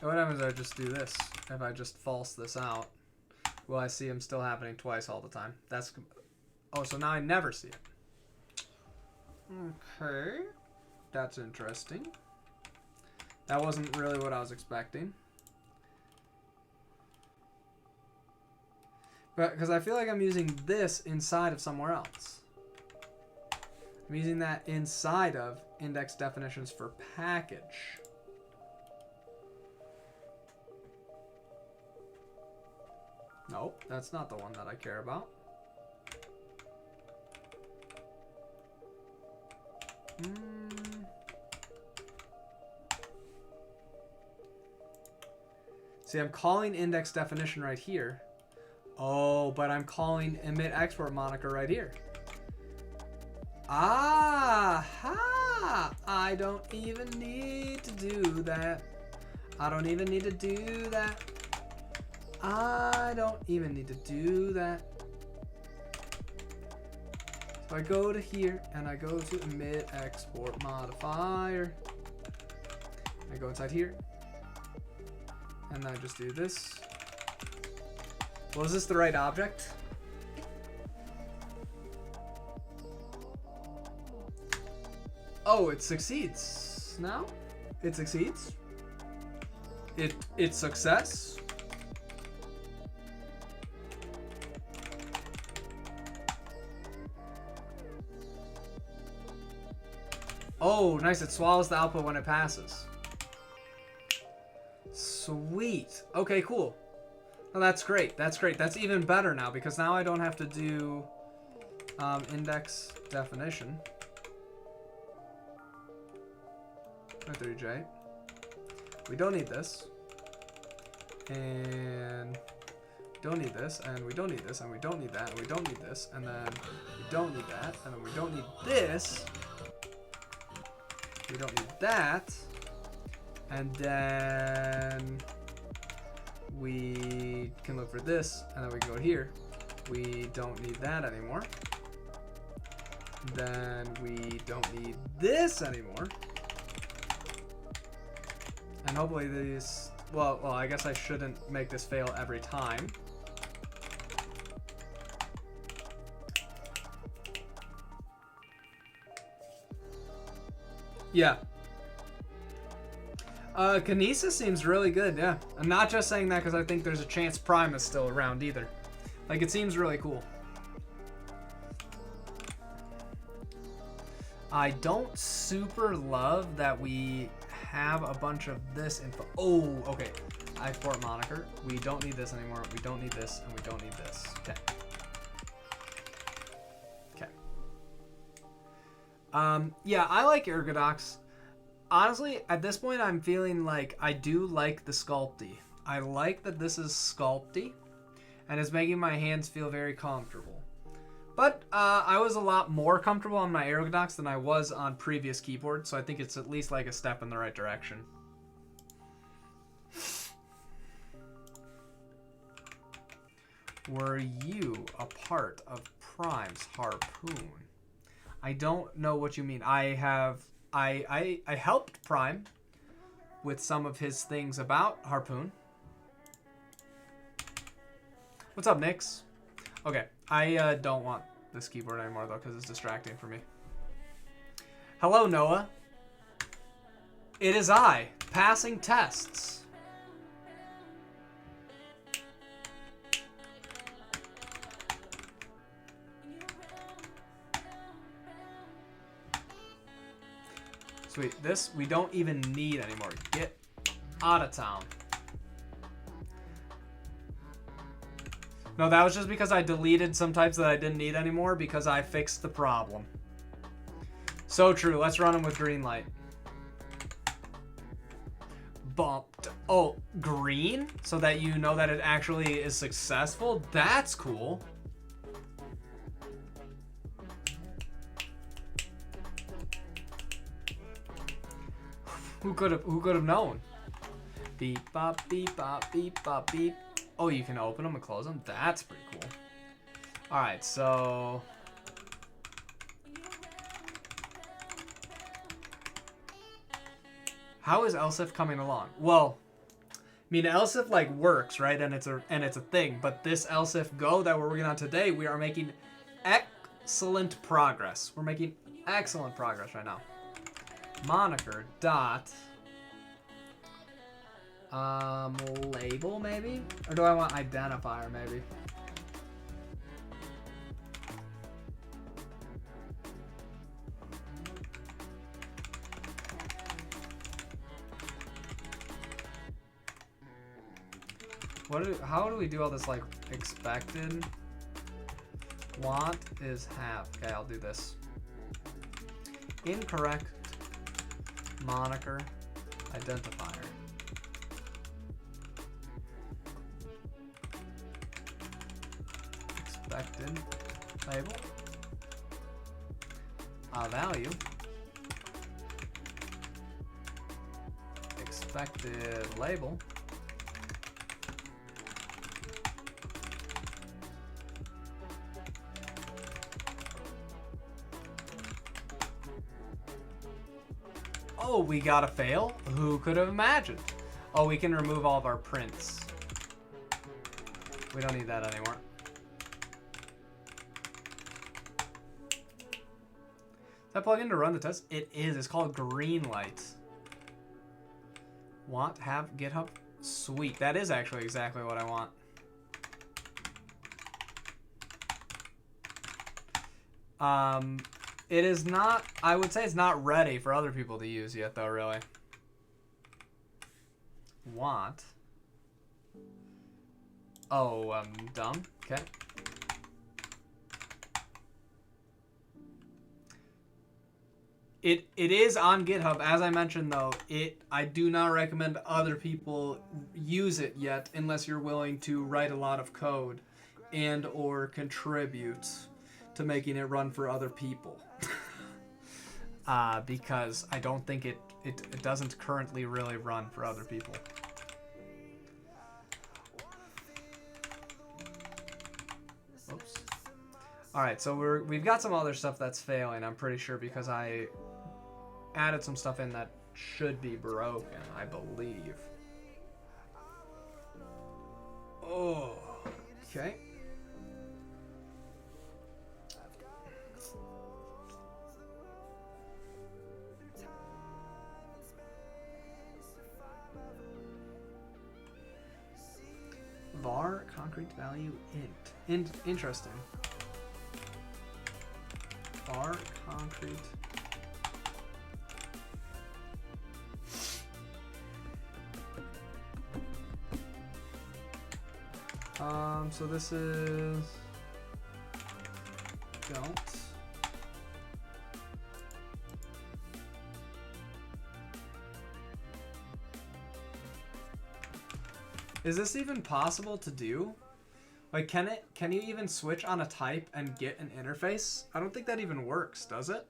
What happens if I just do this? If I just false this out? Well, I see them still happening twice all the time. That's... Oh, so now I never see it. Okay. That's interesting. That wasn't really what I was expecting. But because I feel like I'm using this inside of somewhere else. I'm using that inside of index definitions for package. Nope, that's not the one that I care about. See, I'm calling index definition right here. Oh, but I'm calling emit export moniker right here. Ah-ha! I don't even need to do that. I don't even need to do that. I don't even need to do that. So I go to here and I go to emit export modifier. I go inside here and I just do this. Well, is this the right object? Oh, it succeeds now. It succeeds. It's success. Oh, nice. It swallows the output when it passes. Sweet. Okay, cool. Oh, that's great. That's great. That's even better now because now I don't have to do index definition. 3J. We don't need this. And we don't need this. And we don't need this. And we don't need that. And we don't need this. And then we don't need that. And then we don't need this. We don't need that. And then we can look for this. And then we can go here. We don't need that anymore. Then we don't need this anymore. And hopefully these, well, I guess I shouldn't make this fail every time. Yeah. Kinesis seems really good, yeah. I'm not just saying that because I think there's a chance Prime is still around either. Like, it seems really cool. I don't super love that we have a bunch of this info. Oh, okay. Export moniker. We don't need this anymore. We don't need this, and we don't need this. Okay. Okay. Yeah, I like Ergodox. Honestly, at this point, I'm feeling like I do like the Sculpty. I like that this is Sculpty, and it's making my hands feel very comfortable. But I was a lot more comfortable on my Ergodox than I was on previous keyboards, so I think it's at least like a step in the right direction. Were you a part of Prime's Harpoon? I don't know what you mean. I helped Prime with some of his things about Harpoon. What's up, Nix? Okay, I don't want this keyboard anymore, though, because it's distracting for me. Hello, Noah. It is I, passing tests. Sweet, this we don't even need anymore. Get out of town. No, that was just because I deleted some types that I didn't need anymore because I fixed the problem. So true. Let's run them with green light. Bumped. Oh, green? So that you know that it actually is successful? That's cool. Who could have known? Beep bop beep bop beep bop beep. Oh, you can open them and close them? That's pretty cool. Alright, so... how is lsif coming along? Well, I mean, lsif like works, right? And it's a thing. But this lsif-go that we're working on today, we are making excellent progress. We're making excellent progress right now. Moniker dot... label maybe? Or do I want identifier maybe? How do we do all this, like, expected? Want is have. Okay, I'll do this. Incorrect moniker identifier. Expected label. Value. Expected label. Oh, we got a fail? Who could have imagined? Oh, we can remove all of our prints. We don't need that anymore. Is that plugin to run the test? It is. It's called Greenlight. Want, have, GitHub? Sweet. That is actually exactly what I want. It is not, I would say it's not ready for other people to use yet though, really. Want. Oh, dumb. Okay. It is on GitHub. As I mentioned though, I do not recommend other people use it yet unless you're willing to write a lot of code and or contribute to making it run for other people. Because I don't think it doesn't currently really run for other people. Oops. All right, so we've got some other stuff that's failing, I'm pretty sure, because I added some stuff in that should be broken, I believe. Oh, okay. Var concrete value int. Interesting. Var concrete. So this is don't. Is this even possible to do? Like, can you even switch on a type and get an interface? I don't think that even works, does it?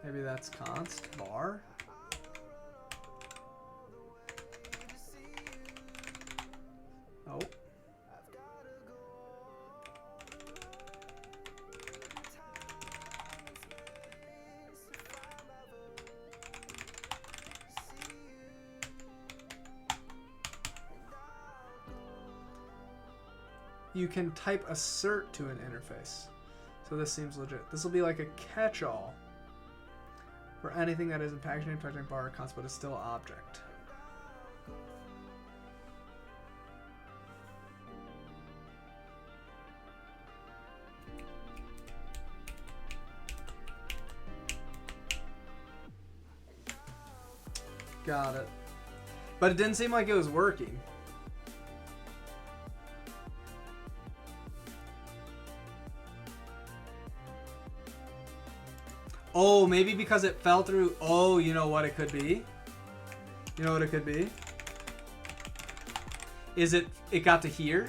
Maybe that's const var. Oh. You can type assert to an interface. So this seems legit. This will be like a catch-all for anything that isn't packaging, packaging bar, or const, but is still object. Got it. But it didn't seem like it was working. Oh, maybe because it fell through. Oh, you know what it could be? You know what it could be? Is it got to here,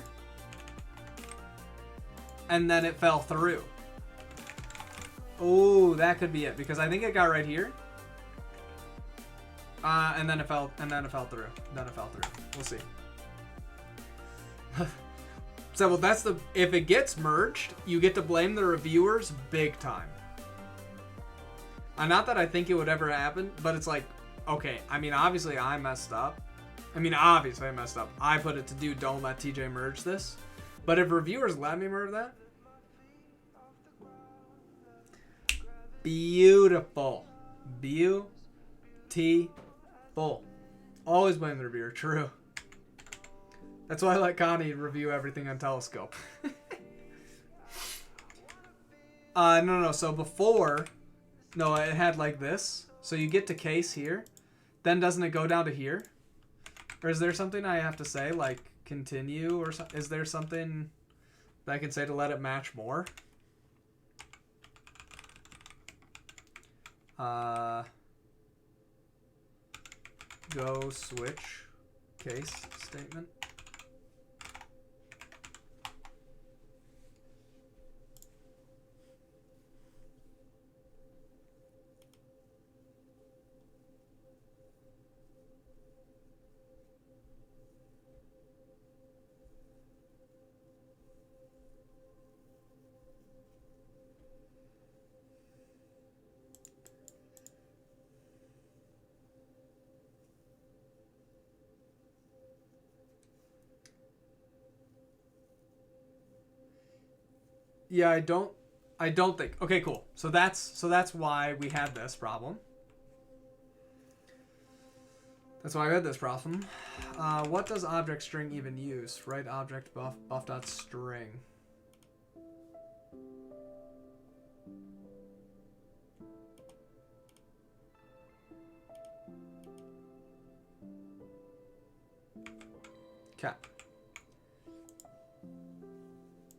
and then it fell through. Oh, that could be it, because I think it got right here. And then it fell through. Then it fell through. We'll see. So, well, that's the, if it gets merged, you get to blame the reviewers big time. Not that I think it would ever happen, but it's like, okay, I mean, obviously I messed up. I put it to do, don't let TJ merge this. But if reviewers let me merge that, beautiful. Beautiful. T. Bull. Always blame the reviewer. True. That's why I let Connie review everything on Telescope. No. So before, no, it had like this. So you get to case here. Then doesn't it go down to here? Or is there something I have to say, like continue, or is there something that I can say to let it match more? Go switch case statement. Yeah, I don't think. Okay, cool. So that's why we had this problem. That's why I had this problem. What does object string even use? Write object buff.string. Okay.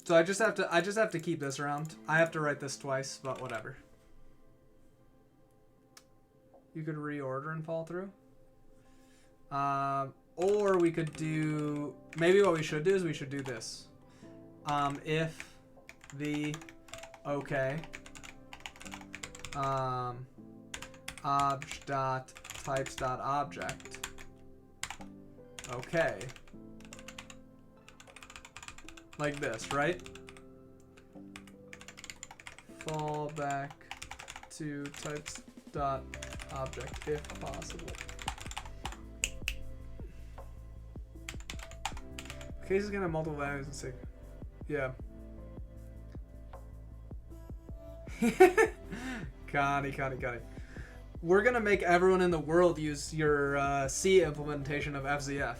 So I just have to keep this around. I have to write this twice, but whatever. You could reorder and fall through. Or we could do, maybe what we should do is we should do this. If the okay obj.types.object okay, like this, right? Fall back to types.object if possible. Case is gonna have multiple values and sig. Yeah. Connie. We're gonna make everyone in the world use your C implementation of FZF.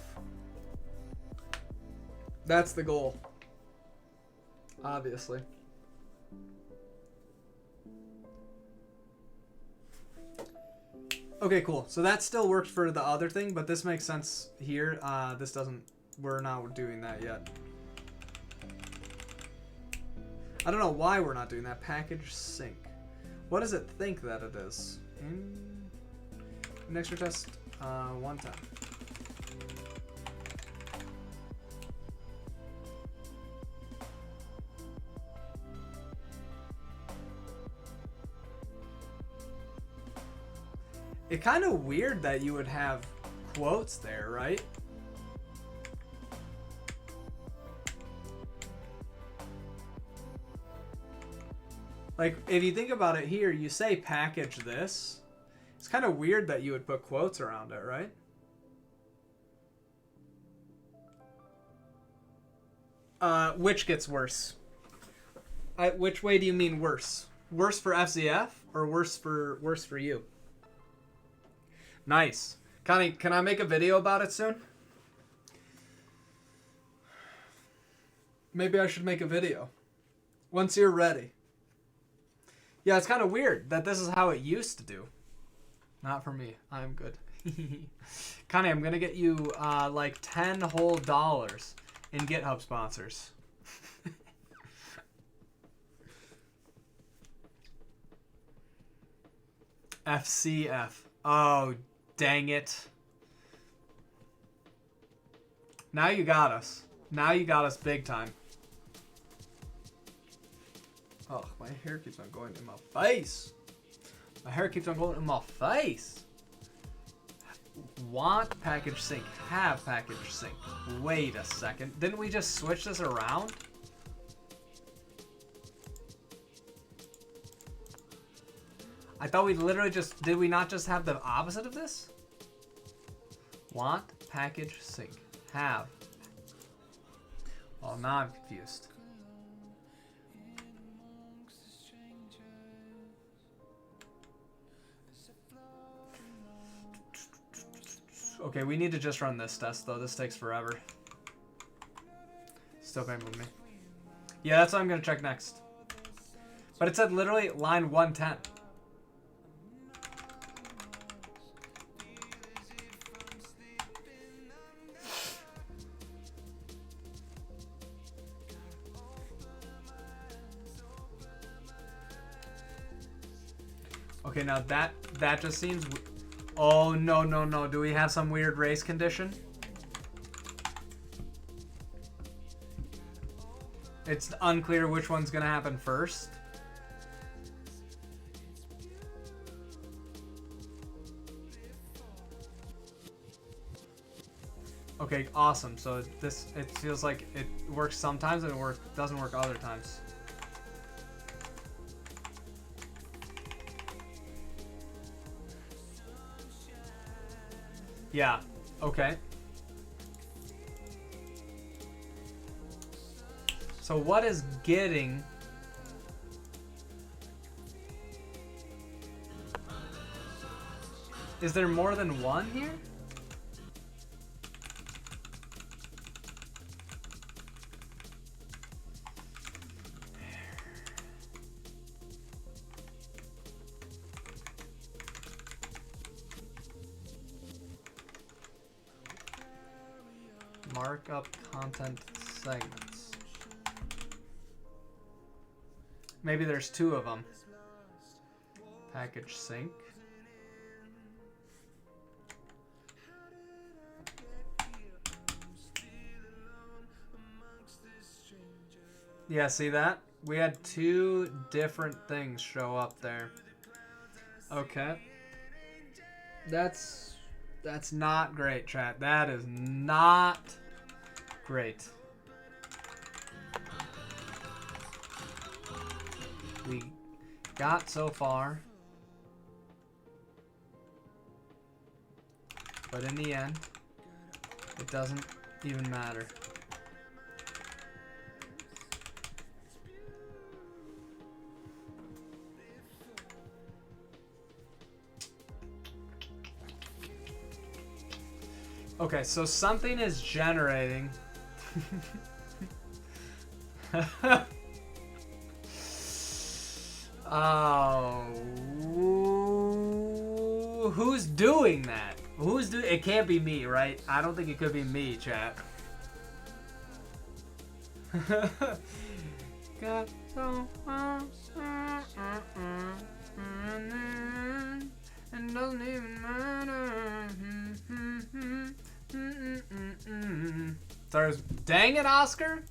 That's the goal. Obviously. Okay, cool. So that still worked for the other thing, but this makes sense here. This doesn't. We're not doing that yet. I don't know why we're not doing that. Package sync. What does it think that it is? Next test, one time. It's kind of weird that you would have quotes there, right? Like, if you think about it here, you say package this. It's kind of weird that you would put quotes around it, right? Which gets worse? Which way do you mean worse? Worse for FZF or worse for you? Nice. Connie, can I make a video about it soon? Maybe I should make a video. Once you're ready. Yeah, it's kind of weird that this is how it used to do. Not for me. I'm good. Connie, I'm going to get you like $10 whole in GitHub sponsors. FCF. Oh, dang it. Now you got us. Now you got us big time. Oh, my hair keeps on going in my face. My hair keeps on going in my face. Want package sync. Have package sync. Wait a second. Didn't we just switch this around? I thought we literally just... Did we not just have the opposite of this? Want package sync. Have. Well, now I'm confused. Okay, we need to just run this test though. This takes forever. Still paying with me. Yeah, that's what I'm gonna check next. But it said literally line 110. Okay, now that just seems... Oh, no, no, no. Do we have some weird race condition? It's unclear which one's gonna happen first. Okay, awesome. So it feels like it works sometimes and it doesn't work other times. Yeah, okay. So what is getting... Is there more than one here? Markup content segments. Maybe there's two of them. Package sync. Yeah, see that? We had two different things show up there. Okay. That's not great, chat. That is not great. We got so far. But in the end, it doesn't even matter. Okay, so something is generating. Oh, who's doing that? It can't be me, right? I don't think it could be me, chat. Got so and doesn't even matter. There's, dang it, Oscar.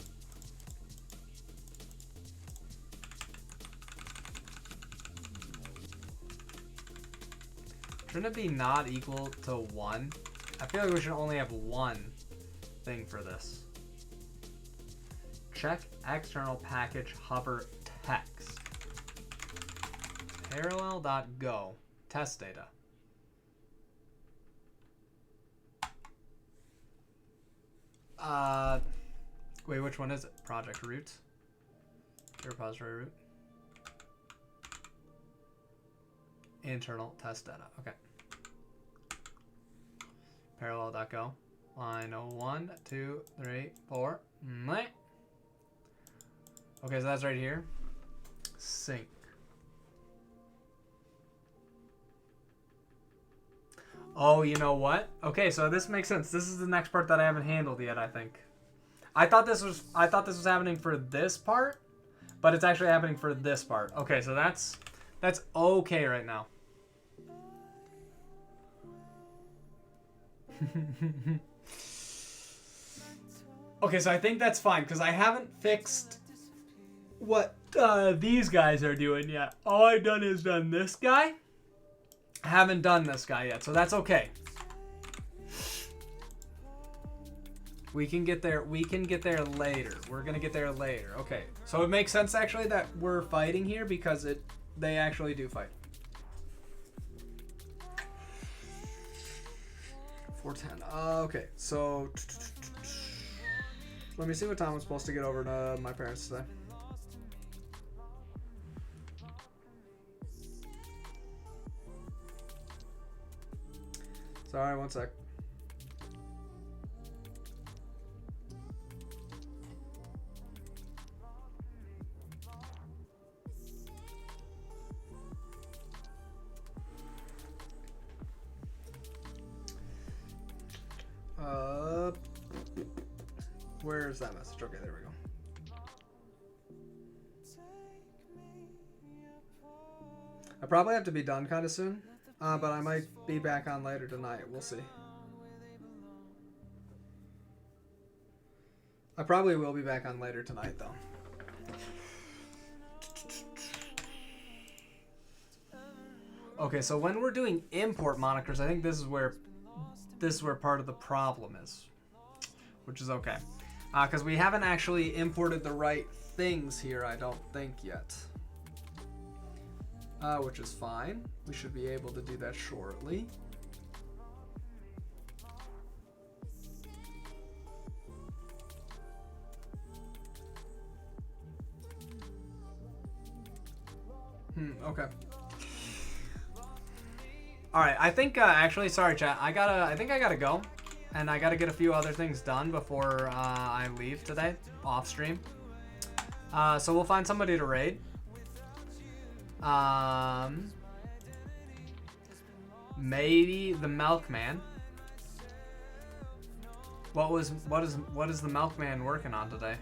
Shouldn't it be not equal to 1? I feel like we should only have one thing for this. Check external package hover text. Parallel.go. Test data. Wait, which one is it? Project root? Repository root? Internal test data. Okay. Parallel.go. Line 1, 2, 3, 4. Okay, so that's right here. Sync. Oh, you know what? Okay, so this makes sense. This is the next part that I haven't handled yet, I think. I thought this was happening for this part, but it's actually happening for this part. Okay, so that's okay right now. Okay, so I think that's fine because I haven't fixed what these guys are doing yet. All I've done is done this guy. I haven't done this guy yet, so that's okay. We can get there. We can get there later. We're gonna get there later. Okay, so it makes sense actually that we're fighting here because they actually do fight. 410. Okay, so let me see what time I'm supposed to get over to my parents today. Sorry, one sec. Where's that message? Okay, there we go. I probably have to be done kind of soon, but I might be back on later tonight. We'll see. I probably will be back on later tonight, though. Okay, so when we're doing import monikers, I think this is where part of the problem is, which is okay, because we haven't actually imported the right things here, I don't think yet, which is fine. We should be able to do that shortly. Okay. All right, I think actually, sorry, chat. I think I gotta go, and I gotta get a few other things done before I leave today, off stream. So we'll find somebody to raid. Maybe the Milkman. What is the Milkman working on today?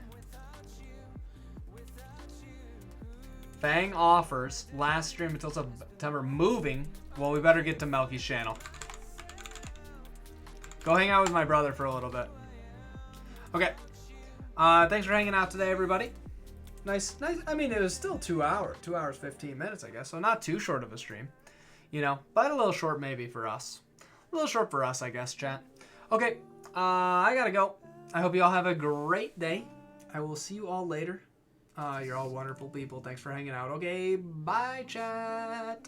Fang offers last stream until September. Moving. Well, we better get to Melky's channel. Go hang out with my brother for a little bit. Okay. Thanks for hanging out today, everybody. Nice. I mean, it was still 2 hours. 2 hours, 15 minutes, I guess. So not too short of a stream. You know, but a little short maybe for us. A little short for us, I guess, chat. Okay. I gotta go. I hope you all have a great day. I will see you all later. You're all wonderful people. Thanks for hanging out. Okay, bye, chat.